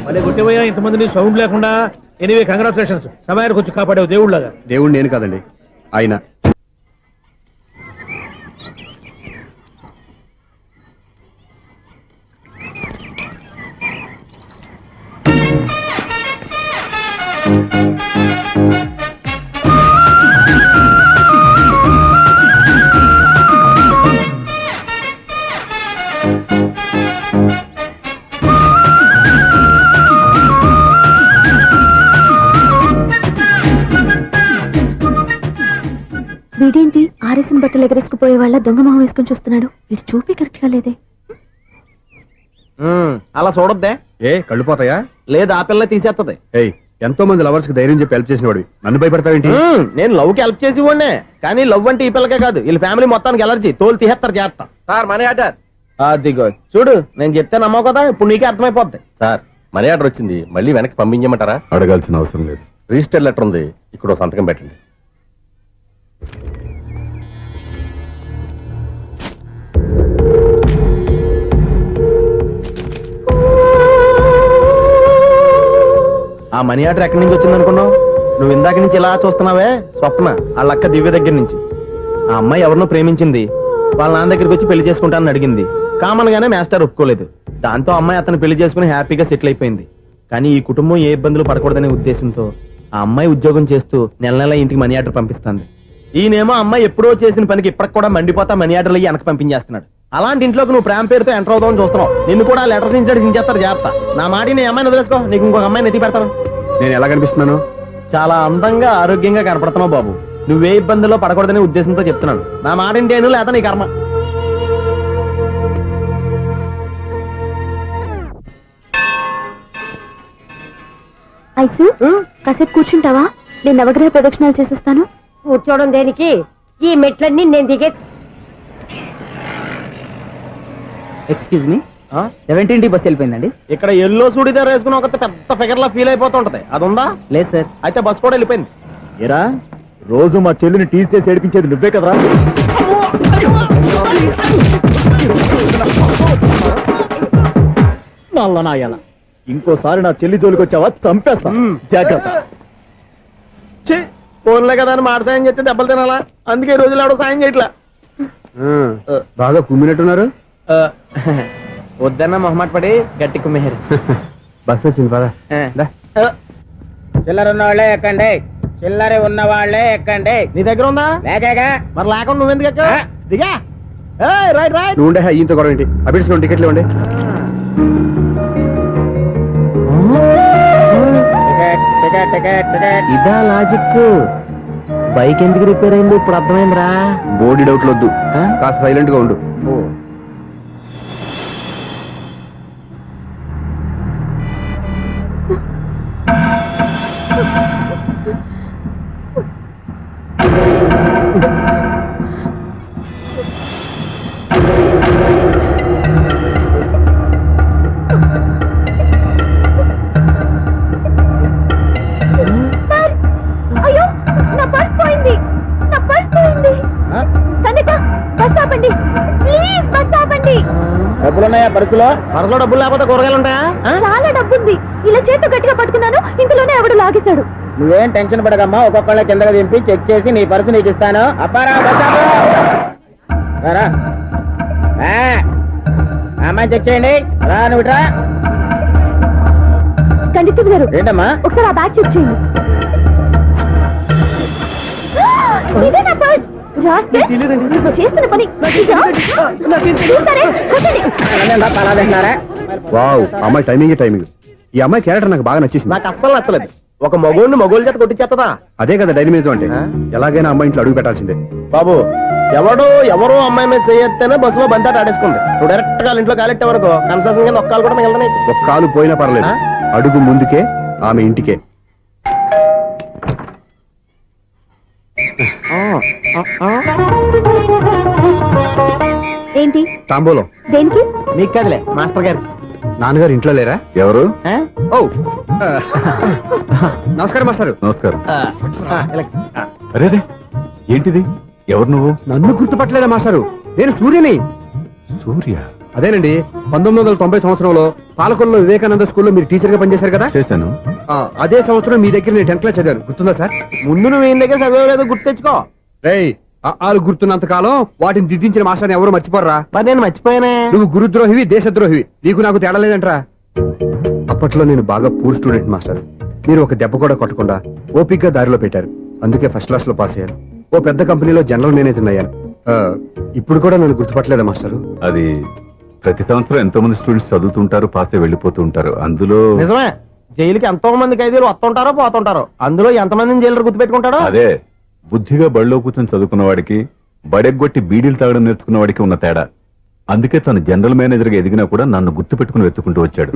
మళ్ళీ కొట్టేవయ్యా ఇంతమందిని సౌండ్ లేకుండా. ఎనీవే కంగ్రాచులేషన్స్, సమయానికి వచ్చి కాపాడావు దేవుళ్ళగా. దేవుడు నేను కాదండి, ఆయన. వీడేంటి ఆరేసిన బట్టలు ఎగరేసుకుపోయే వాళ్ళ దొంగ మొహం వేసుకుని చూస్తున్నాడు. వీడు చూపి కరెక్ట్ గా లేదే. అలా చూడొద్దే. ఏ కళ్ళు పోతాయా? లేదు, ఆ పిల్ల తీసేస్తది. ఏయ్, ఎంతో మంది లవర్స్ కి ధైర్యం చెప్పి హెల్ప్ చేసిన వాడివి, నన్ను భయపడతావేంటి? నేను లవ్ కి హెల్ప్ చేసి ఇవ్వండి, కానీ లవ్ అంటే ఈ పిల్లకే కాదు, వీళ్ళ ఫ్యామిలీ మొత్తానికి ఎలర్జీ. తోలు తీసేస్తారు చేస్తా. Sir money order. అదిగో చూడు, నేను చెప్తే నమ్మవు కదా, ఇప్పుడు నీకే అర్థమైపోద్ది. సార్, మనీ ఆర్డర్ వచ్చింది, మళ్ళీ వెనక్కి పంపించమంటారా? అడగాల్సిన అవసరం లేదు. రిజిస్టర్ లెటర్ ఉంది, ఇక్కడ సంతకం పెట్టండి. ఆ మనీ ఆర్డర్ ఎక్కడి నుంచి వచ్చింది అనుకున్నావు? నువ్వు ఇందాక నుంచి ఇలా చూస్తున్నావే, స్వప్న వాళ్ళ అక్క దివ్య దగ్గర నుంచి. ఆ అమ్మాయి ఎవరినో ప్రేమించింది, వాళ్ళ నాన్న దగ్గరికి వచ్చి పెళ్లి చేసుకుంటానని అడిగింది. కామన్ గానే మాస్టర్ ఒప్పుకోలేదు. దాంతో అమ్మాయి అతను పెళ్లి చేసుకుని హ్యాపీగా సెటిల్ అయిపోయింది. కానీ ఈ కుటుంబం ఏ ఇబ్బందులు పడకూడదనే ఉద్దేశంతో ఆ అమ్మాయి ఉద్యోగం చేస్తూ నెల నెల ఇంటికి మనీ ఆర్డర్ పంపిస్తుంది. ఈయనేమో అమ్మాయి ఎప్పుడో చేసిన పనికి ఇప్పటికి కూడా మండిపోతా మనీ ఆర్డర్లు వెనక పంపించేస్తున్నాడు. అలాంటి ఇంట్లోకి నువ్వు ప్రేమ పేరుతో ఎంటర్ అవుతావని చూస్తున్నావు. నిన్ను కూడా లెటర్స్ ఇచ్చేస్తారు. జాగ్రత్త. నా మాట నీ అమ్మాయిని వదిలేసుకో, నీకు ఇంకొక అమ్మాయిని ఎత్తి పెడతాను. నేను ఎలా కనిపిస్తున్నాను? చాలా అందంగా ఆరోగ్యంగా కనపడుతున్నావు బాబు. నువ్వే ఇబ్బందుల్లో పడకూడదనే ఉద్దేశంతో చెప్తున్నాను. నా మాట ఏంటేను లేదా నీ కర్మ. ఐసు కాసేపు కూర్చుంటావా? నేను నవగ్రహ ప్రదక్షిణాలు చేసేస్తాను. కూర్చోవడం దేనికి? ఈ మెట్లన్నీ నేను దిగే. ఎక్స్క్యూజ్ మీ, 17D బస్ వెళ్ళిపోయిందండి. ఇక్కడ ఎల్లో చూడిదార్ వేసుకుని ఒక పెద్ద ఫిగర్ లా ఫీల్ అయిపోతుంటది, అది ఉందా? లేదు సార్. అయితే బస్ కూడా వెళ్ళిపోయింది. ఏరా, రోజు మా చెల్లిని టీస్ చేసి ఏడిపించేది నువ్వే కదరా? నల్ల నాయన, ఇంకోసారి నా చెల్లి జోలికి వచ్చావా చంపేస్తా. జాగ్రత్త. ఫోన్లే కదా అని మాట సాయం చేస్తే దెబ్బలు తినాలా? అందుకే ఈ రోజులు ఎవడో సాయం చేయట్లా. బాగా కుమ్మినట్టున్నారు. వద్దన్న మొహమాట పడి గట్టి కుమ్మేరు. బస్ వచ్చింది పదా. చిల్లర ఉన్న వాళ్ళే ఎక్కండి, చిల్లర ఉన్న వాళ్ళే ఎక్కండి. నీ దగ్గర ఉందా? లేకగా మరి లేకుండా నువ్వెందుకు ఎక్కా? దిగా. Right right. నువ్వు ఉండే ఈయంతో గొడవ ఏంటి? అభిడ్స్లో టికెట్లు ఇవ్వండి. Ticket ticket ticket ticket. ఇదా లాజిక్. బైక్ ఎందుకు రిపేర్ అయింది ఇప్పుడు అర్థమైందిరా. బోర్డు డౌట్లు వద్దు, కాస్త సైలెంట్ గా ఉండు. అయ్యో, నా పర్స్ పోయింది. నా పర్స్ పోయింది. కండక్టర్, బస్ ఆపండి ప్లీజ్, బస్ ఆపండి. డబ్బులున్నాయా పర్సులో? పరసలో డబ్బులు లేకపోతే కూరగాయలు ఉంటాయా? చాలా డబ్బుంది. ఇలా చేతితో గట్టిగా పట్టుకున్నాను, ఇంతలోనే ఎవడు లాగేశాడు. నువ్వేం టెన్షన్ పడకమ్మా, ఒక్కొక్కళ్ళ కిందగా దింపి చెక్ చేసి నీ పర్సు నీకు ఇస్తాను. అప్పారా బస్ ఆపు. రారా. అమ్మాయి చెక్ చేయండి. రా నువ్వు ఇట్రా. కండక్టర్ గారు, ఏంటమ్మా? ఒకసారి ఆ బ్యాగ్ చెక్ చేయండి. ఇదే నా పర్స్. రాస్కెల్, నువ్వు చేస్తున్న పని ఇదా? చూస్తారే, కొట్టండి. అలా తింటున్నారా? వావ్, అమ్మాయి టైమింగ్. ఈ అమ్మాయి క్యారెక్టర్ నాకు బాగా నచ్చేసింది. నాకు అస్సలు నచ్చలేదు. ఒక మగోడిని మగోళ్ళ చేత కొట్టించేస్తుందా? అదే కదా డైనమిజం అంటే. ఎలాగైనా అమ్మాయి ఇంట్లో అడుగు పెట్టాల్సిందే. బాబు, ఎవరో అమ్మాయి మీద చేయొత్తేనే బస్సులో బంతాట ఆడేసుకుంది. నువ్వు డైరెక్ట్ గా ఇంట్లో కాలెట్టే వరకు కన్సెషన్ కింద ఒక్కలు కూడా మిగలదు నీకు. ఒక కాలు పోయినా పర్లేదు, అడుగు ముందుకే, ఆమె ఇంటికే. ఏంటి? తాంబూలం. దేనికి? నీకు కదలే, మాస్టర్ గారు. నాన్నగారు ఇంట్లో లేరా? ఎవరు? ఓ, నమస్కారం మాస్టారు. నమస్కారం. అరే రే, ఏంటిది? ఎవరు నువ్వు? నన్ను గుర్తుపట్టలేదా మాస్టారు? నేను సూర్యని. సూర్య? అదేనండి, 1990 సంవత్సరంలో పాలకొల్లో వివేకానంద స్కూల్లో మీరు టీచర్ గా పనిచేశారు కదా. చేశాను. అదే సంవత్సరం మీ దగ్గర నేను 10th క్లాస్ చదివాను, గుర్తుందా సార్? ముందు నువ్వు ఏం దగ్గర చదవలేదు, గుర్తు తెచ్చుకో. రేయ్, ఆలు గుర్తున్నంత కాలం వాటిని దిద్దించిన మాస్టర్ని ఎవరు మర్చిపోర్రా. మరి నేను మర్చిపోయానే. నువ్వు గురుద్రోహివి, దేశద్రోహివి. నీకు నాకు తేడా లేదంట్రా. అప్పట్లో నేను బాగా పూర్ స్టూడెంట్ మాస్టర్. మీరు ఒక దెబ్బ కూడా కొట్టకుండా ఓపిగ్గా దారిలో పెట్టారు. అందుకే ఫస్ట్ క్లాస్ లో పాస్ అయ్యాను. ఓ పెద్ద కంపెనీలో జనరల్ మేనేజర్ అయ్యాను. ఇప్పుడు కూడా నన్ను గుర్తుపట్టలేదా మాస్టరు? అది ప్రతి సంవత్సరం ఎంతో మంది స్టూడెంట్స్ చదువుతుంటారు, పాస్ అయి వెళ్ళిపోతూ ఉంటారు. అందులో నిజమే, జైలుకి ఎంతో మంది ఖైదీలు వస్తుంటారో పోతుంటారో. అందులో ఎంతమందిని జైలు గుర్తు పెట్టుకుంటాడో. అదే బుద్ధిగా బడిలో కూర్చొని చదువుకున్న వాడికి, బడెగ్గొట్టి బీడీలు తాగడం నేర్చుకున్న వాడికి ఉన్న తేడా. అందుకే తను జనరల్ మేనేజర్ గా ఎదిగినా కూడా నన్ను గుర్తు పెట్టుకుని వెతుకుంటూ వచ్చాడు.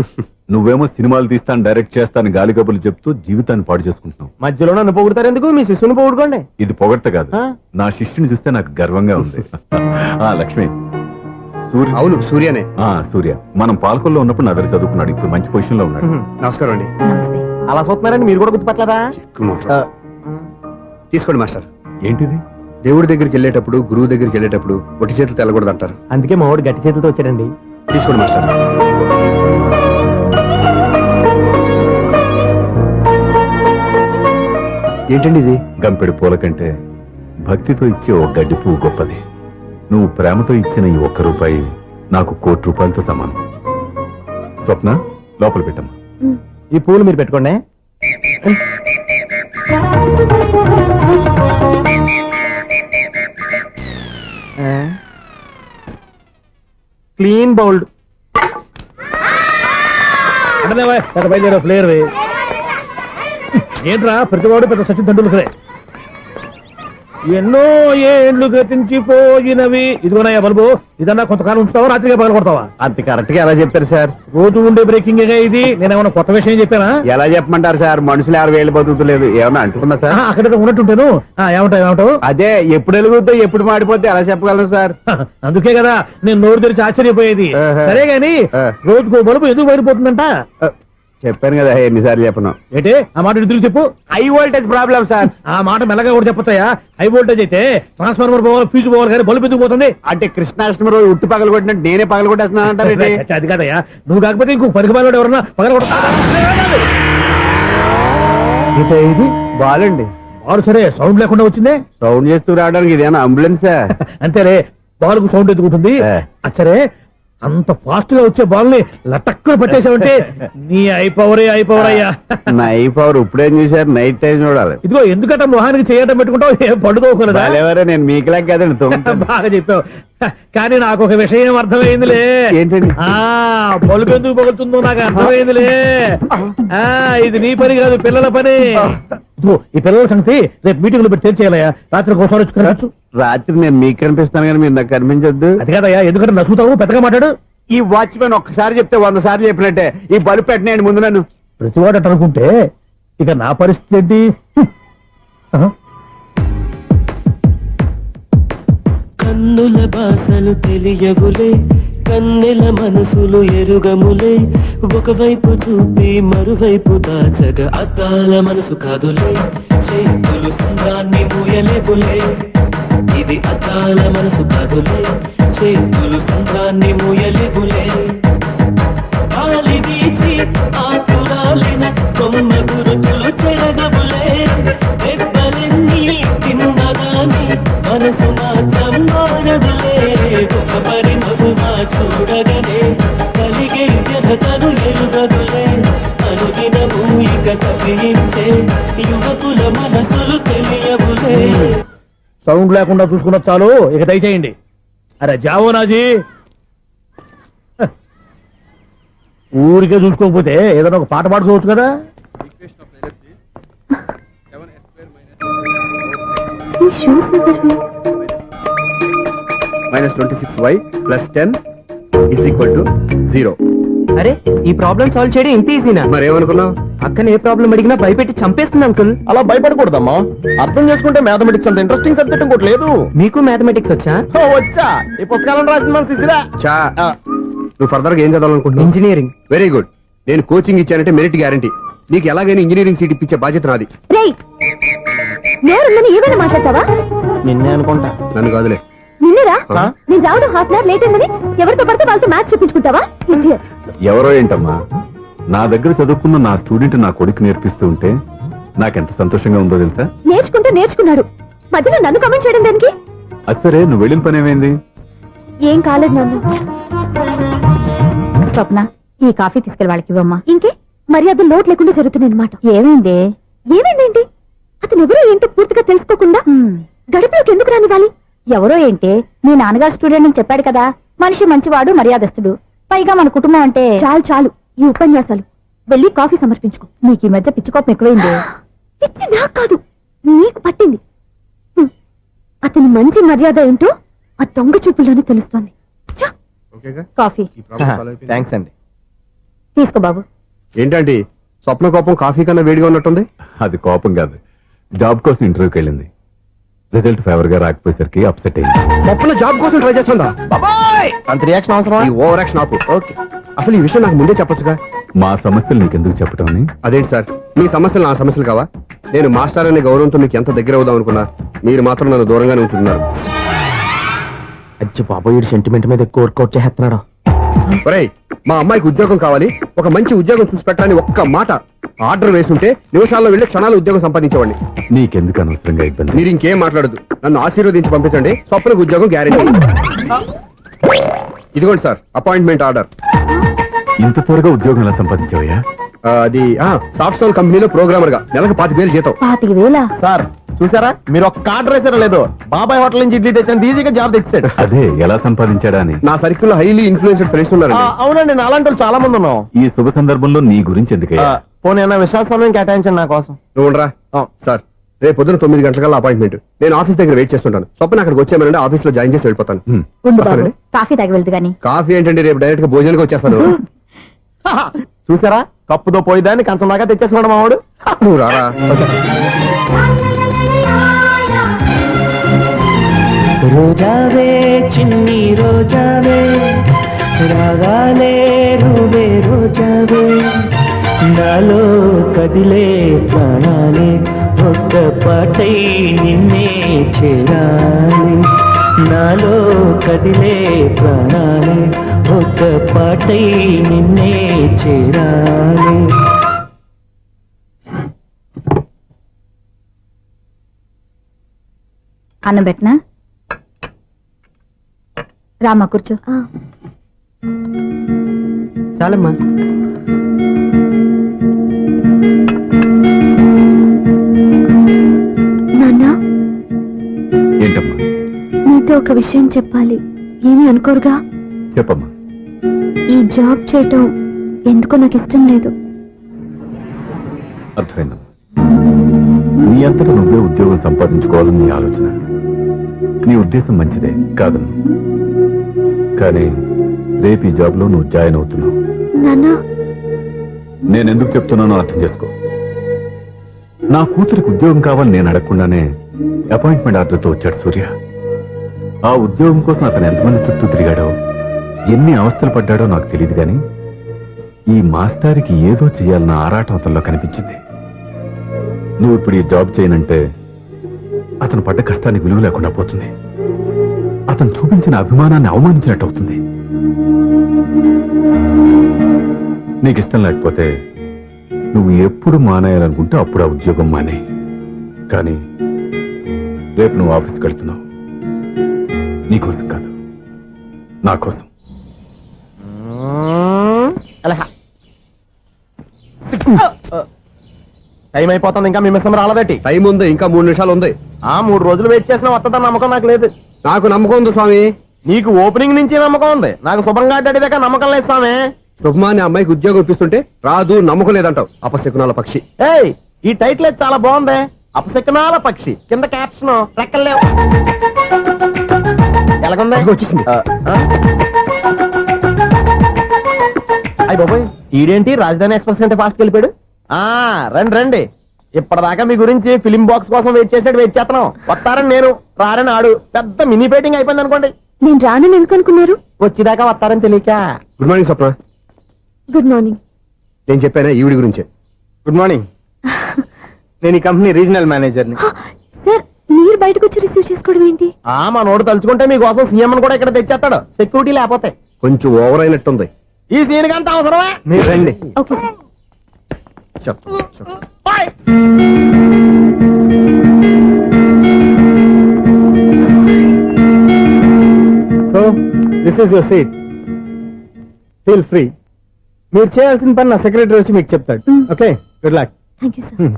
నువ్వేమో సినిమాలు తీస్తాను, డైరెక్ట్ చేస్తాను గాలి కబుర్లు చెప్తూ జీవితాన్ని పాడు చేసుకుంటున్నావు. మధ్యలో నన్ను పొగుడతారు ఎందుకు? మీ శిష్యుని పొగుడుకోండి. ఇది పొగడ్త కాదు, నా శిష్యుని చూస్తే నాకు గర్వంగా ఉంది. లక్ష్మి, సూర్య. అవును, సూర్యనే. సూర్య మనం పాలకొల్లో ఉన్నప్పుడు నా దగ్గర చదువుకున్నాడు. ఇప్పుడు మంచి పొజిషన్ లో ఉన్నాడు. నమస్కారం అండి. అలా చూస్తున్నారండి, మీరు కూడా గుర్తుపట్టలేదా? తీసుకోండి మాస్టర్. ఏంటిది? దేవుడి దగ్గరికి వెళ్ళేటప్పుడు, గురువు దగ్గరికి వెళ్ళేటప్పుడు ఒట్టి చేతులు తెల్లకూడదు అంటారు. అందుకే మా వాడు గట్టి చేతులతో వచ్చాడండి. తీసుకోండి మాస్టర్. ఏంటండి ఇది? గంపెడు పూల కంటే భక్తితో ఇచ్చే ఒక గడ్డి పువ్వు గొప్పది. నువ్వు ప్రేమతో ఇచ్చిన ఈ 1 రూపాయి నాకు 1 కోటి రూపాయలతో సమానం. స్వప్న, లోపల పెట్టమ్మా. ఈ పూలు మీరు పెట్టుకోండి. క్లీన్ బౌల్డ్ అంటే ప్లేయర్ ఏంట్రా ప్రతివాడు పెద్ద సచిన్ తెండూల్కరే. ఎన్నో ఏండ్లు గతించిపోయినవి. ఇదిగోనయ్యా బల్బు, ఇదన్నా కొంతకాలం ఉంచుతావా, రాత్రిగా పగల కొడతావా? అంత కరెక్ట్ గా ఎలా చెప్పారు సార్? రోజు ఉండే బ్రేకింగ్ ఇది. నేనేమన్నా కొత్త విషయం చెప్పానా? ఎలా చెప్పమంటారు సార్? మనుషులు ఎవరు వేలు బతుకుతలేదు, ఏమన్నా అంటున్నా సార్? అక్కడ ఉన్నట్టుంటాను. ఏమంటావు? అదే ఎప్పుడు వెలుగుతో ఎప్పుడు మాడిపోతే ఎలా చెప్పగలను సార్? అందుకే కదా నేను నోరు తెరిచి ఆశ్చర్యపోయేది. సరే గాని రోజుకో బల్బు ఎందుకు బయటపోతుందంట? చెప్పాను కదా ఎన్నిసార్లు చెప్పను. ఏంటి ఆ మాట ఇద్దరు చెప్పు. High voltage problem sir. ఆ మాట మెల్లగా కూడా చెప్పొచ్చాయా? హై వోల్టేజ్ అయితే ట్రాన్స్ఫార్మర్ పోవాలి, ఫ్యూజ్ పోవాలి, కానీ బల్బు ఎందుకు పోతుంది? అంటే కృష్ణాష్టమి రోజు ఉట్టి పగలు కొట్టినట్టు నేనే పగలు కొట్టేస్తున్నాను అంటారు. అది కాదయ్యా, నువ్వు కాకపోతే ఇంకో పనికి బాలు ఎవరన్నా పగల కొడతా. ఇది బాలండి. బాలు సరే సౌండ్ లేకుండా వచ్చిందే. సౌండ్ చేస్తూ రావడానికి ఇదేనా అంబులెన్సా? అంతేలే, బాలుకు సౌండ్ ఎదుగుతుంది. సరే అంత ఫాస్ట్ గా వచ్చే బాల్ ని లటక్కులు పట్టేసావంటే నీ ఐపవర్ అయ్యా. నై పవర్ ఇప్పుడేం చూసారు? నైట్ టైం చూడాలి. ఇదిగో ఎందుకంటే మొహానికి చేయటం పెట్టుకుంటావు, ఏం పండుకోకూడదా? ఎవరే నేను మీకులా కదండి. బాగా చెప్పావు. కానీ నాకు ఒక విషయం అర్థమైందిలే. ఏంటండి? బల్బు ఎందుకు పగులుతుందో నాకు అర్థమైందిలే. ఇది నీ పని కాదు, పిల్లల పని. ఈ పిల్లల సంగతి రేపు మీటింగ్ లో పెట్టి తెలిసేయాలయ్యా. రాత్రి ఒకసారి వచ్చుకోవచ్చు. రాత్రి నేను మీకు కనిపిస్తాను కానీ మీరు నాకు కనిపించొద్దు. అది కాదయ్యా, ఎందుకంటే నసుగుతావు, పెద్దగా మాట్లాడు. ఈ వాచ్మెన్ ఒక్కసారి చెప్తే 100 సార్లు చెప్పినట్టే. ఈ బల్బు పెట్టినాయండి ముందు నన్ను. ప్రతివాడట అనుకుంటే ఇక నా పరిస్థితి ఏంటి? కన్నుల భాషలు తెలియవులే, కన్నెల మనసులు ఎరుగములే, ఒకవైపు చూపి మరువైపు దాచగా అద్దాల మనసు కాదులే, చేతులు సంద్రాన్ని మూయలేవులే, ఇది అద్దాల మనసు కాదులే, చేతులు సంద్రాన్ని మూయలేవులే, గాలి వీచి ఆకురాలిన కొమ్మ గురుతులు చెరగవులే, దెబ్బలెన్ని తిన్నగాని మనసు మాత్రం మారదులే, ఒక పరిమగుమా చూడగనే కలిగే వ్యధతను ఎరుగదులే, అనుదినము ఇక తప్పించే యువకుల మనసులు తెలియవులే. సౌండ్ లేకుండా చూసుకున్న చాలు, ఇక దయచేయండి. అరే జావో నాజీ, ఊరికే చూసుకోకపోతే ఏదైనా ఒక పాట పాడుకోవచ్చు కదా. -26y + 10 = 0. అరే ఈ ప్రాబ్లం సాల్వ్ చేయడం ఇంత ఈజీనా? మరేమనుకున్నావు? అక్కనే ఏ ప్రాబ్లం అడిగినా భయపెట్టి చంపేస్తుంది అంకుల్. అలా భయపడకూడదమ్మా. అర్థం చేసుకుంటే మ్యాథమెటిక్స్ అంత ఇంట్రెస్టింగ్ సబ్జెక్ట్ ఇంకోటి లేదు. మీకు మ్యాథమెటిక్స్ వచ్చా? వచ్చా, ఈ పుస్తకాలను రాసింది మన శిశిరా. చా నువ్వు ఫర్దర్ గా ఏం చదవాలనుకుంటున్నావు? ఇంజనీరింగ్. Very good. నేను కోచింగ్ ఇచ్చానంటే మెరిట్ గ్యారంటీ. నీకు ఎలాగైనా ఇంజనీరింగ్ సీట్ ఇప్పించే బాధ్యత నాది. ఏమైనా మాట్లాడతావా? నిన్నే అనుకుంటా. నన్ను కాదులే. నిన్నరా నేను రావడం హాఫ్ అన్ అవర్ లేట్ అయిందని ఎవరితో పడితే వాళ్ళతో మ్యాచ్ చూపించుకుంటావా? ఎవరో ఏంటమ్మా, నా దగ్గర చదువుకున్న నా స్టూడెంట్ నా కొడుకు నేర్పిస్తూ ఉంటే నాకెంత సంతోషంగా ఉందో తెలుసా? నేర్చుకున్నాడు, మధ్యలో నన్ను కమెంట్ చేయడం దానికి? అసరే నువ్వు వెళ్ళిన పని ఏమైంది? ఏం కాలేదు నాన్న. స్వప్న, ఈ కాఫీ తీసుకెళ్ళి వాళ్ళకి ఇవ్వమ్మా. ఇంకే మర్యాద లోటు లేకుండా జరుగుతుంది అనమాట. ఏమైంది? ఏమైందేంటి? అతను ఎవరో ఏంటో పూర్తిగా తెలుసుకోకుండా గడుపులోకి ఎందుకు రానివ్వాలి? ఎవరో ఏంటి, మీ నాన్నగారు స్టూడెంట్ అని చెప్పాడు కదా. మనిషి మంచివాడు, మర్యాదస్తుడు, పైగా మన కుటుంబం అంటే. చాలు ఈ ఉపన్యాసాలు. వెళ్ళి కాఫీ సమర్పించుకో. నీకు ఈ మధ్య పిచ్చుకోపం ఎక్కువైంది. పిచ్చి నాకు కాదు, నీకు పట్టింది. అతని మంచి మర్యాద ఏంటో ఆ దొంగ చూపుల్లోనే తెలుస్తోంది. కాఫీ థ్యాంక్స్ అండి. తీసుకో బాబు. ఏంటంటే స్వప్న కోపం కాఫీ కన్నా వేడిగా ఉన్నట్టుంది. అది కోపం కాదు, జాబ్ కోసం ఇంటర్వ్యూకి వెళ్ళింది. రిజల్ట్ ఫేవర్ గా రాకపోయేసరికి అప్సెట్ అయింది. స్వప్న జాబ్ కోసం ట్రై చేస్తుందా? అంత రియాక్షన్ అవసరం. ఈ ఓవర్ యాక్షన్ ఆపు. ఓకే, అసలు ఈ విషయం నాకు ముందే చెప్పొచ్చుగా. మా సమస్యలు నీకెందుకు చెప్పటం అని. అదేంటి సార్, మీ సమస్యలు నా సమస్యలు కావా? నేను మాస్టర్ అనే గౌరవంతో మీకు ఎంత దగ్గర అవుదాం అనుకున్నా, మీరు మాత్రం నన్ను దూరంగానే ఉంటున్నారు. అచ్చి బాబు, ఈ సెంటిమెంట్ మీద ఎక్కువ వర్కౌట్ చేస్తున్నాడు. ఒరేయ్, మా అమ్మాయికి ఉద్యోగం కావాలి, ఒక మంచి ఉద్యోగం చూసి పెట్టాలని ఒక్క మాట ఆర్డర్ వేసుంటే నిమిషాల్లో వెళ్ళి క్షణాలు ఉద్యోగం సంపాదించేవాడిని. నీకెందుకు అనవసరంగా ఇబ్బంది? మీరు ఇంకేం మాట్లాడదు, నన్ను ఆశీర్వదించి పంపించండి. స్వప్నకు ఉద్యోగం గ్యారెంటీ. ఇదిగోండి సార్, అపాయింట్మెంట్ ఆర్డర్. ఇంత త్వరగా ఉద్యోగం ఎలా సంపాదించావయ్యా? అది సాఫ్ట్వేర్ కంపెనీలో ప్రోగ్రామర్ గా నెలకు 25,000 జీతం. 25,000? సార్ చూసారా, మీరు ఒక్క కార్డు వేసారో లేదో, బాబాయ్ హోటల్ నుంచి ఇడ్లీ తెచ్చిన ఈజీగా జాబ్ తెచ్చాడు. అదే ఎలా సంపాదించాడా అని. నా సర్కిల్ లో హైలీ ఇన్ఫ్లుయెన్స్డ్ ఫ్రెండ్స్ ఉన్నారండి. అవునండి, నా అలాంటి వాళ్ళు చాలా మంది ఉన్నాం. ఈ శుభ సందర్భంలో నీ గురించి ఎందుకయ్యా? పోనీ అన్న విశాల సమయం కేటాయించండి నా కోసం. నువ్వు రా సార్, రేపు పొద్దున 9 గంటలకల్లా అపాయింట్మెంట్. నేను ఆఫీస్ దగ్గర వెయిట్ చేస్తుంటాను. స్వప్న అక్కడికి వచ్చేయమనండి, ఆఫీస్ లో జాయిన్ చేసి వెళ్ళిపోతాను. ఉండు బాబు, కాఫీ తాగి వెళ్తు గాని. కాఫీ ఏంటండి, రేపు డైరెక్ట్ గా భోజనానికి వచ్చేస్తాను. చూసారా, కప్పుతో పోయిదాన్ని కంచం దాకా తెచ్చేసుకోవడం మావాడు. నువ్వు రారా. రోజావే చిన్ని రోజావే, రాగానే నువ్వే రోజావే, నాలో కదిలే ప్రాణాలే ఒక్క పాటై నిన్నే చేరాలి, నాలో కదిలే ప్రాణాలే ఒక్క పాటై నిన్నే చేరాలి. అన్నం పెట్టనా? రామా కూర్చో. చాలమ్మా. నాన్న, ఏంటమ్మా? నీతో ఒక విషయం చెప్పాలి. ఏమీ అనుకోరుగా? చెప్పమ్మా. ఈ జాబ్ చేయటం ఎందుకో నాకు ఇష్టం లేదు. అర్థమైందమ్మా. నీ అంతటా నువ్వే ఉద్యోగం సంపాదించుకోవాలని నీ ఆలోచన. నీ ఉద్దేశం మంచిదే కాదమ్మా, కానీ రేపు ఈ జాబ్ లో నువ్వు జాయిన్ అవుతున్నావు. నాన్న, నేనెందుకు చెప్తున్నానో అర్థం చేసుకో. నా కూతురికి ఉద్యోగం కావాలని నేను అడగకుండానే అపాయింట్మెంట్ ఆర్డర్తో వచ్చాడు సూర్య. ఆ ఉద్యోగం కోసం అతను ఎంతమంది చుట్టూ తిరిగాడో, ఎన్ని అవస్థలు పడ్డాడో నాకు తెలియదు, కానీ ఈ మాస్టారికి ఏదో చేయాలన్న ఆరాటం అతనిలో కనిపించింది. నువ్వు ఇప్పుడు ఈ జాబ్ చేయనంటే అతను పడ్డ కష్టానికి విలువ లేకుండా పోతుంది. అతను చూపించిన అభిమానాన్ని అవమానించినట్టు అవుతుంది. నీకు ఇష్టం లేకపోతే నువ్వు ఎప్పుడు మానేయాలనుకుంటే అప్పుడు ఆ ఉద్యోగం మానే. కానీ రేపు నువ్వు ఆఫీస్కి వెళ్తున్నావు, నీకోసం కాదు, నా కోసం. టైం అయిపోతుంది, ఇంకా మీ మిస్సం రాలేదటి. టైం ఉంది, ఇంకా 3 నిమిషాలు ఉంది. 3 రోజులు వెయిట్ చేసిన వస్తుందని నమ్మకం నాకు లేదు. నాకు నమ్మకం ఉంది స్వామి. నీకు ఓపెనింగ్ నుంచి నమ్మకం ఉంది, నాకు శుభంగా అడ్డాడిదాకా నమ్మకం లేదు స్వామి. శుభమాని అమ్మాయికి ఉద్యోగం ఇప్పిస్తుంటే రాదు, నమ్మకం లేదంటావు. అపశకునాల పక్షి. ఏయ్, ఈ టైటిల్ అయితే చాలా బాగుంది. అపశకునాల పక్షి, కింద క్యాప్షన్ రెక్కలేవు. ఎలాగుంది? వచ్చేసింది. అయ్యి బాబోయ్, ఈడేంటి రాజధాని ఎక్స్ప్రెస్ కంటే ఫాస్ట్ వెళ్ళిపోయాడు. రండి రండి, ఇప్పటిదాకా మీ గురించి ఫిలిం బాక్స్ కోసం వెయిట్ చేసినట్టు వెయిట్ చేస్తున్నాం. వస్తారని నేను, రారని ఆడు. పెద్ద మినీ పేటింగ్ అయిపోయింది అనుకోండి. నేను రానని ఎందుకు అనుకున్నారు? వచ్చేదాకా వస్తారని తెలియక. Good morning Swapna. Good morning. నేను చెప్పానా ఈవిడి గురించే. Good morning. నేను ఈ కంపెనీ రీజనల్ మేనేజర్ని. సార్, మీరు బయటకు వచ్చి రిసీవ్ చేసుకోవడం ఏంటి? మా నోటు తలుచుకుంటే మీకోసం సీఎం కూడా ఇక్కడ తెచ్చేస్తాడు, సెక్యూరిటీ లేకపోతే. కొంచెం ఓవర్ అయినట్టుంది. ఈ సీన్ కంత అవసరమా? మీరు రండి. Okay sir. So this is your seat, feel free. మీరు చేయాల్సిన పని నా సెక్రటరీ వచ్చి మీకు చెప్తాడు. Okay, good luck. Thank you sir.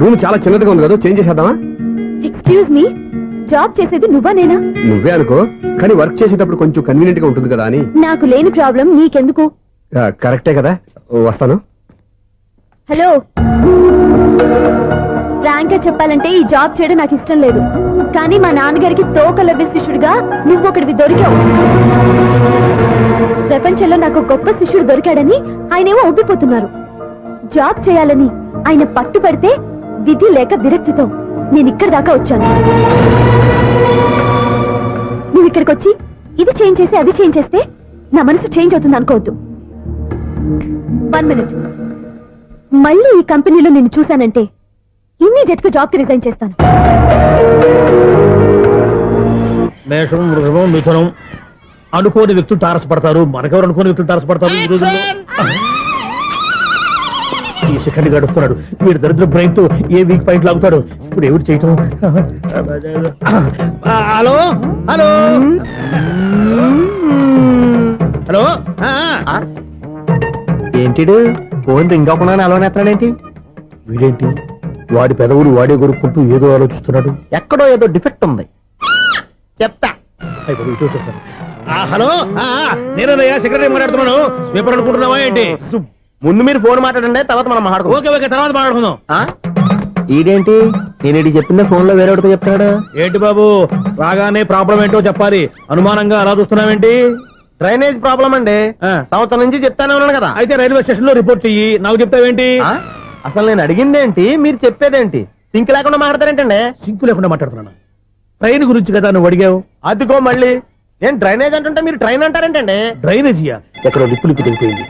Room చాలా చిన్నదిగా ఉంది కదా, చేంజ్ చేసేద్దామా? ఎక్స్క్యూజ్ మీ, జాబ్ చేసేది నువ్వా నేనా? నువ్వే అనుకో, కానీ వర్క్ చేసేటప్పుడు కొంచెం కన్వీనియంట్ గా ఉంటుంది కదా అని. నాకు లేని ప్రాబ్లం నీకెందుకు? కరెక్టే కదా, వస్తాను. హలో, ఫ్రాంక్ గా చెప్పాలంటే ఈ జాబ్ చేయడం నాకు ఇష్టం లేదు. కానీ మా నాన్నగారికి తోకలవ్వే శిష్యుడిగా నువ్వు ఒకటివి దొరికావు. ప్రపంచంలో నాకు గొప్ప శిష్యుడు దొరికాడని ఆయనేమో ఒప్పిపోతున్నారు. జాబ్ చేయాలని ఆయన పట్టుబడితే విధి లేక విరక్తితో నేను ఇక్కడి దాకా వచ్చాను. నువ్వు ఇక్కడికి వచ్చి ఇది చేంజ్ చేసి అది చేంజ్ చేస్తే నా మనసు చేంజ్ అవుతుంది అనుకోవద్దు. 1 minute. మళ్ళీ ఈ కంపెనీలో నిన్ను చూశానంటే ఇమ్మీడియట్ గా జాబ్ కి రిజైన్ చేస్తాను. మేషం, వృషభం, మిథునం అనుకోని వ్యక్తులు తారసపడతారు. మనకెవరు అనుకోని వ్యక్తులు తారసపడతారు ఈ రోజుల్లో? ఈ సెకండ్ గడుస్తున్నాడు. వీడు దరిద్ర బ్రెయిన్ తో ఏ వీక్ పాయింట్ లాగుతాడు. ఇప్పుడు ఎవరు చేయటం? Hello hello hello. ఏంటిడు ఫోన్ రింగ్ అవ్వకుండా అలవనేస్తాడేంటి? వీడేంటి వాడి పెదవులు వాడే కొరుక్కుంటూ ఏదో ఆలోచిస్తున్నాడు. ఎక్కడో ఏదో డిఫెక్ట్ ఉంది, చెప్తా. హలో, నేనయ్యా సెక్రటరీ మాట్లాడుతున్నాను. స్వీపర్ అనుకుంటున్నావా ఏంటి? ముందు మీరు ఫోన్ మాట్లాడండి, తర్వాత మనం మాట్లాడుకో. ఓకే ఓకే, తర్వాత మాట్లాడుకుందాం. ఈడేంటి నేను ఇది చెప్పిందే ఫోన్ లో వేరే చెప్తాడు. ఏంటి బాబు, రాగానే ప్రాబ్లం ఏంటో చెప్పాలి. అనుమానంగా అలా చూస్తున్నావేంటి? డ్రైనేజ్ ప్రాబ్లం అండి. సంవత్సరం నుంచి చెప్తానే ఉన్నాను కదా. అయితే రైల్వే స్టేషన్ లో రిపోర్ట్ చెయ్యి. నాకు చెప్తావేంటి? అసలు నేను అడిగిందేంటి, మీరు చెప్పేదేంటి? సింక్ లేకుండా మాట్లాడతారేంటండి? సింకు లేకుండా మాట్లాడుతున్నాను. ట్రైన్ గురించి కదా నువ్వు అడిగావు. అదిగో మళ్ళీ నేను డ్రైనేజ్ అంటుంటే మీరు ట్రైన్ అంటారేంటండి? డ్రైనేజీయా? ఎక్కడో లిప్పులిప్పు తెగిపోయింది.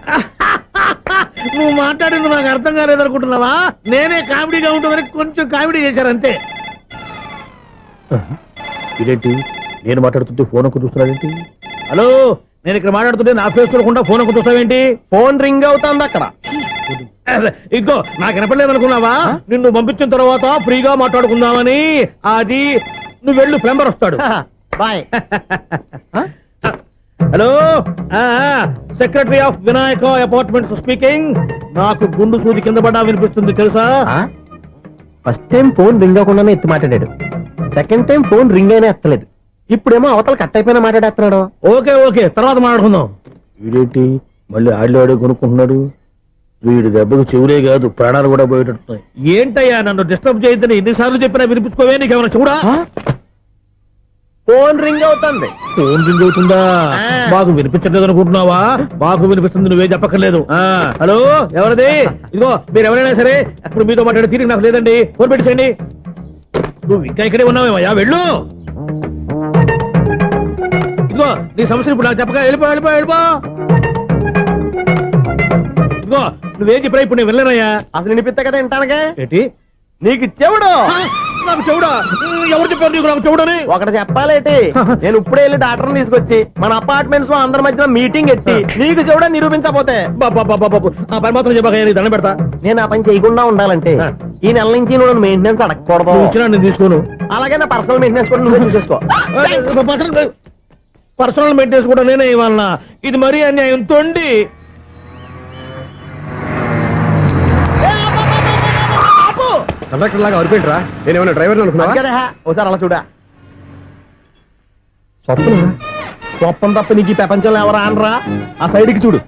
నువ్వు మాట్లాడింది నాకు అర్థం కాలేదనుకుంటున్నావా? నేనే కామెడీగా ఉంటుందని కొంచెం కామెడీ చేశారు అంతే. ఇదేంటి నేను మాట్లాడుతుంటే ఫోన్ ఒక్క చూస్తున్నావేంటి? హలో, నేను ఇక్కడ మాట్లాడుతుంటే నా ఫేస్ చూడకుండా ఫోన్ ఒక్క చూస్తావేంటి? ఫోన్ రింగ్ అవుతుంది అక్కడ. ఇదిగో నాకు వినపడలేదు అనుకున్నావా? నిన్ను పంపించిన తర్వాత ఫ్రీగా మాట్లాడుకుందామని. అది నువ్వు వెళ్ళు, ప్లంబర్ వస్తాడు. Bye. Hello, secretary of Vinayaka apartments speaking. నాకు గుండు సూది కింద పడ్డా వినిపిస్తుంది తెలుసా? ఫస్ట్ టైం ఫోన్ రింగ్ అవ్వకుండానే ఎత్తి మాట్లాడాడు. సెకండ్ టైం ఫోన్ రింగ్ అయినా ఎత్తలేదు. ఇప్పుడేమో అవతల కట్ అయిపోయినా మాట్లాడేస్తున్నాడు. ఓకే ఓకే, తర్వాత మాట్లాడుకుందాం. వీడేంటి మళ్ళీ ఆడిలో కొనుక్కుంటున్నాడు? వీడి దెబ్బకు చెవులే కాదు ప్రాణాలు కూడా పోయేటట్టున్నాయి. ఏంటయ్యా నన్ను డిస్టర్బ్ చేయొద్దని ఎన్నిసార్లు చెప్పినా వినిపించుకోవే? నీకేమైనా చూడా? ఫోన్ రింగ్ అవుతుంది. ఫోన్ రింగ్ అవుతుందా? మాకు వినిపించట్లేదు అనుకుంటున్నావా? మాకు వినిపిస్తుంది, నువ్వే చెప్పక్కర్లేదు. హలో, ఎవరిది? ఇదిగో మీరు ఎవరైనా సరే ఇప్పుడు మీతో మాట్లాడే తీరిక నాకు లేదండి. ఫోన్ పెట్టేసేయండి. నువ్వు ఇంకా ఇక్కడే ఉన్నావేమయ్యా, వెళ్ళు. ఇదిగో నీ సమస్యలు ఇప్పుడు నాకు చెప్పక వెళ్ళిపో వెళ్ళిపో వెళ్ళిపో. ఇదిగో నువ్వేం చెప్పరా ఇప్పుడు నేను వెళ్ళానయ్యా. అసలు వినిపిస్తా కదా వింటానగా. ఏంటి నీకు చెవుడు? నాకు చెవుడా? ఎవరు చెప్పారు నీకు నాకు చెవుడని? ఒకటి చెప్పాలేటి, నేను ఇప్పుడే వెళ్ళి డాక్టర్ని తీసుకొచ్చి మన అపార్ట్మెంట్స్ లో అందరి మధ్యన మీటింగ్ ఎట్టి నీకు చెవుడని నిరూపించకపోతే ఆ పని మాత్రం చెప్పక దండం పెడతా. నేను ఆ పని చేయకుండా ఉండాలంటే ఈ నెల నుంచి నువ్వు మెయింటెనెన్స్ అడగకూడదు. ఇచ్చినా నేను తీసుకోను. అలాగే నా పర్సనల్ మెయింటెనెన్స్ కూడా నువ్వే చూసేసుకో. పర్సనల్ మెయింటెనెన్స్ కూడా నేనే ఇవ్వాలన్నా? ఇది మరీ అన్యాయం. తొండి కండక్టర్ లాగా అరిపోయింట్రా. నేనేమన్నా డ్రైవర్ అనుకున్నా? ఒకసారి అలా చూడా. స్వప్నం తప్ప నీకు ఈ ప్రపంచంలో ఎవరా అనరా? ఆ సైడ్కి చూడు.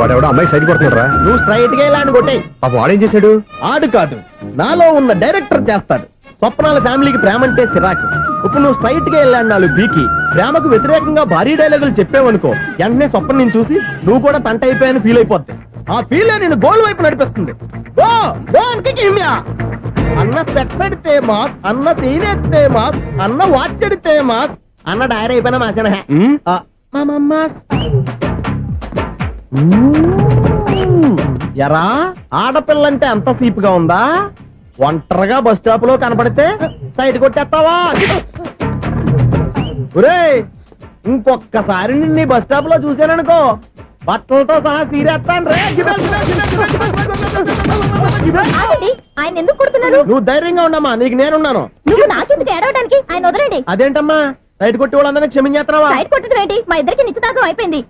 వాడెవడో అమ్మాయి సైడ్ కొడుతున్నారా? నువ్వు స్ట్రైట్ గా ఇలా కొట్టే. వాడేం చేశాడు? ఆడు కాదు, నాలో ఉన్న డైరెక్టర్ చేస్తాడు. స్వప్నాల ఫ్యామిలీకి ప్రేమ అంటే సిరాకు. ఇప్పుడు నువ్వు స్ట్రైట్ గా వెళ్ళాడు నాలుగు బీకి ప్రేమకు వ్యతిరేకంగా భారీ డైలాగులు చెప్పావనుకో, వెంటనే స్వప్నం నేను చూసి నువ్వు కూడా తంట అయిపోయాని ఫీల్ అయిపోద్ది. ఆ ఫీల్ నేను గోల్ వైపు నడిపిస్తుంది. అన్న స్పెట్స్ అడితే మాస్, అన్న సీన్ ఎత్తే మాస్, అన్న వాచ్ అడితే మాస్, అన్న డైరీ అయిపోయినా మాసేనా ఎరా? ఆడపిల్లంటే అంత సీప్ గా ఉందా? ఒంటరిగా బస్ స్టాప్ లో కనపడితే సైడ్ కొట్టేస్తావా? ఒరేయ్, ఇంకొక్కసారి నిన్ను బస్ స్టాప్ లో చూసాననుకో బట్టలతో సహా సీరేస్తాను రే. ఆయన ఎందుకు కొడుతున్నారు? నువ్వు ధైర్యంగా ఉండమ్మా, నీకు నేనున్నాను. నువ్వు నాకెందుకు ఏడవడానికి? ఆయన వదలండి. అదేంటమ్మా సైడ్ కొట్టి వాళ్ళందరినీ క్షమించేస్తున్నావా? సైడ్ కొట్టడం ఏంటి? మా ఇద్దరికి నిశ్చితార్థం అయిపోయింది.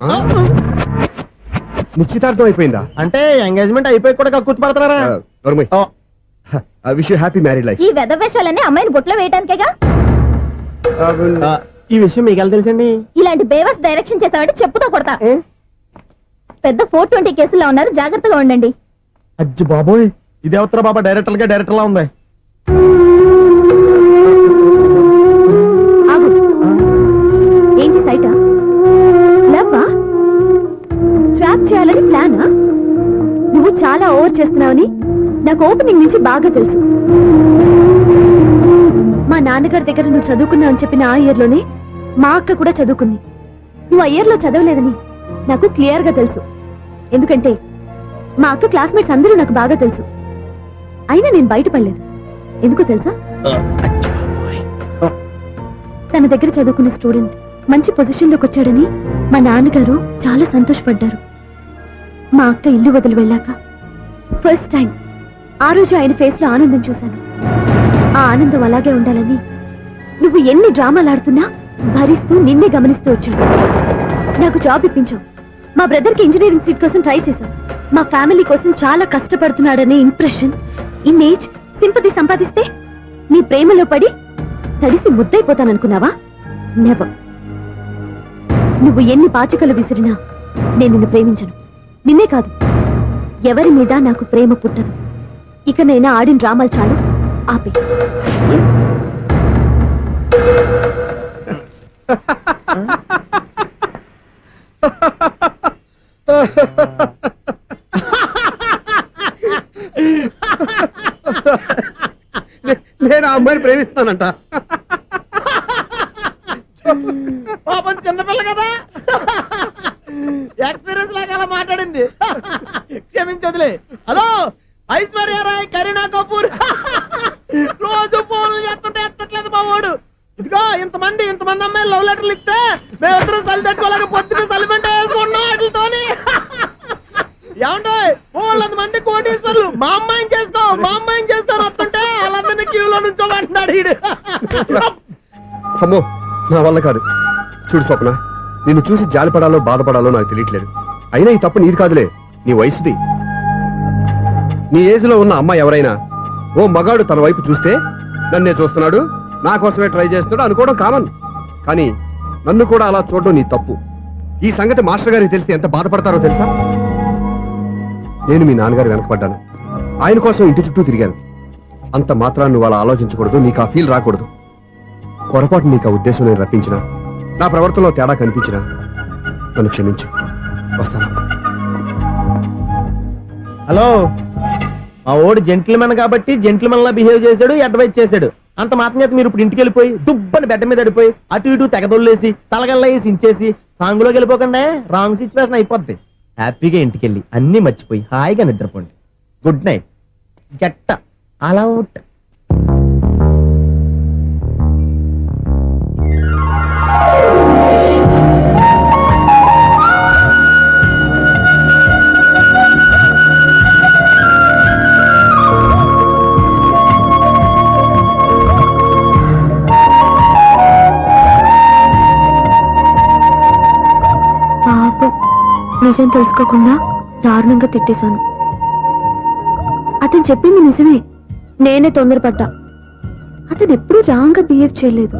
నిశ్చితార్థం అయిపోయిందా? అంటే ఎంగేజ్మెంట్ అయిపోయి కూడా కక్కుర్తి పడుతున్నారా? Wish you happy married life. ఈ వెధవేషాలన్నీ అమ్మాయిని బుట్లో వేయడానికేగా. ఈ విషయం మీకు ఎలా తెలుసండి? ఇలాంటి బేవస్ డైరెక్షన్ చేసావంటే చెప్పుతో కొడతా. పెద్ద 420 కేసుల్లో ఉన్నారు, జాగ్రత్తగా ఉండండి. అజ్జి బాబోయ్, ఇదేవత్ర బాబా డైరెక్టర్ గా డైరెక్టర్ లా ఉంది. ఆగు. ఏంటి సైటా? లవ్వా? ట్రాప్ చేయాలని ప్లానా? నువ్వు చాలా ఓవర్ చేస్తున్నావని నాకు ఓపెనింగ్ నుంచి బాగా తెలుసు. మా నాన్నగారి దగ్గర నువ్వు చదువుకున్నావు అని చెప్పిన ఆ ఇయర్ లోనే మా అక్క కూడా చదువుకుంది. నువ్వు ఆ ఇయర్ లో చదవలేదని నాకు క్లియర్ గా తెలుసు. ఎందుకంటే మా అక్క క్లాస్మేట్స్ అందరూ నాకు బాగా తెలుసు. అయినా నేను బయటపడలేదు. ఎందుకో తెలుసా? తన దగ్గర చదువుకునే స్టూడెంట్ మంచి పొజిషన్ లోకి వచ్చాడని మా నాన్నగారు చాలా సంతోషపడ్డారు. మా అక్క ఇల్లు వదిలి వెళ్ళాక ఫస్ట్ టైం ఆ రోజు ఆయన ఫేస్ లో ఆనందం చూశాను. ఆ ఆనందం అలాగే ఉండాలని నువ్వు ఎన్ని డ్రామాలు ఆడుతున్నా భరిస్తూ నిన్నే గమనిస్తూ వచ్చాను. నాకు జాబ్ ఇప్పించావు. మా బ్రదర్ కి ఇంజనీరింగ్ సీట్ కోసం ట్రై చేశాం. మా ఫ్యామిలీ కోసం చాలా కష్టపడుతున్నాడనే ఇంప్రెషన్, ఇమేజ్, సింపతి సంపాదిస్తే నీ ప్రేమలో పడి తడిసి ముద్దైపోతాననుకున్నావా? నెవర్. నువ్వు ఎన్ని పాచికలు విసిరినా నేను నిన్ను ప్రేమించను. నిన్నే కాదు, ఎవరి మీద నాకు ప్రేమ పుట్టదు. ఇక నేను ఆడిన డ్రామాలు చాలు, ఆపే. నేను ఆ అమ్మాయిని ప్రేమిస్తానంట. పాపం చిన్నపిల్ల కదా, ఎక్స్పీరియన్స్ లాగా అలా మాట్లాడింది. క్షమించదులే. హలో, ఐశ్వర్య రాయ్, కరీనా కపూర్ రోజు ఫోన్లు చేస్తుంటే ఎత్తట్లేదు మా వాడు. ఇదిగో ఇంతమంది అమ్మాయిలు లవ్ లెటర్లు ఇస్తే మేమిద్దరం చలి తట్టుకోలేక పొద్దున చలిమంట వేసుకున్నాం వాటితోని. ఏమంటే వాళ్ళంత మంది కోటీశ్వర్లు మా అమ్మాయిని చేసుకొని వస్తుంటే వాళ్ళందరినీ క్యూలో నుంచోమంటున్నాడు ఈడు. అమ్మో, నా వల్ల కాదు. చూడు స్వప్న, నిన్ను చూసి జాలిపడాలో బాధపడాలో నాకు తెలియట్లేదు. అయినా ఈ తప్పు నీది కాదులే, నీ వయసుది. నీ ఏజ్ లో ఉన్న అమ్మాయి ఎవరైనా ఓ మగాడు తన వైపు చూస్తే నన్నే చూస్తున్నాడు, నా కోసమే ట్రై చేస్తున్నాడు అనుకోవడం కామన్. కానీ నన్ను కూడా అలా చూడడం నీ తప్పు. ఈ సంగతి మాస్టర్ గారికి తెలిసి ఎంత బాధపడతారో తెలుసా? నేను మీ నాన్నగారు వెనకపడ్డాను, ఆయన కోసం ఇంటి చుట్టూ తిరిగాను. అంత మాత్రాన్ని నువ్వు అలా ఆలోచించకూడదు, నీకు ఆ ఫీల్ రాకూడదు. పొరపాటు నీకు ఆ ఉద్దేశం నేను రప్పించినా, నా ప్రవర్తనలో తేడా కనిపించినా నన్ను క్షమించు. వస్తాను. హలో, మా ఓడి జెంటిల్మెన్ కాబట్టి జెంటిల్మెన్ లా బిహేవ్ చేశాడు, అడ్వైజ్ చేశాడు. అంత మాత్రం చేత మీరు ఇప్పుడు ఇంటికి వెళ్ళిపోయి దుబ్బని బెడ్ మీద పడిపోయి అటు ఇటు తెగదొల్లేసి తలగల్లా వేసి ఇంచేసి సాంగులోకి వెళ్ళిపోకండి. రాంగ్ సిచ్యువేషన్ అయిపోద్ది. హ్యాపీగా ఇంటికి వెళ్ళి అన్ని మర్చిపోయి హాయిగా నిద్రపోండి. Good night. జట్ట అలా అవుట్. నిజం తెలుసుకోకుండా దారుణంగా తిట్టేశాను. అతను చెప్పింది నిజమే, నేనే తొందరపడ్డా. అతను ఎప్పుడూ రాంగ్ గా బిహేవ్ చేయలేదు.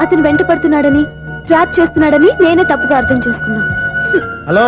అతను వెంట పడుతున్నాడని, ట్రాప్ చేస్తున్నాడని నేనే తప్పుగా అర్థం చేసుకున్నా. హలో,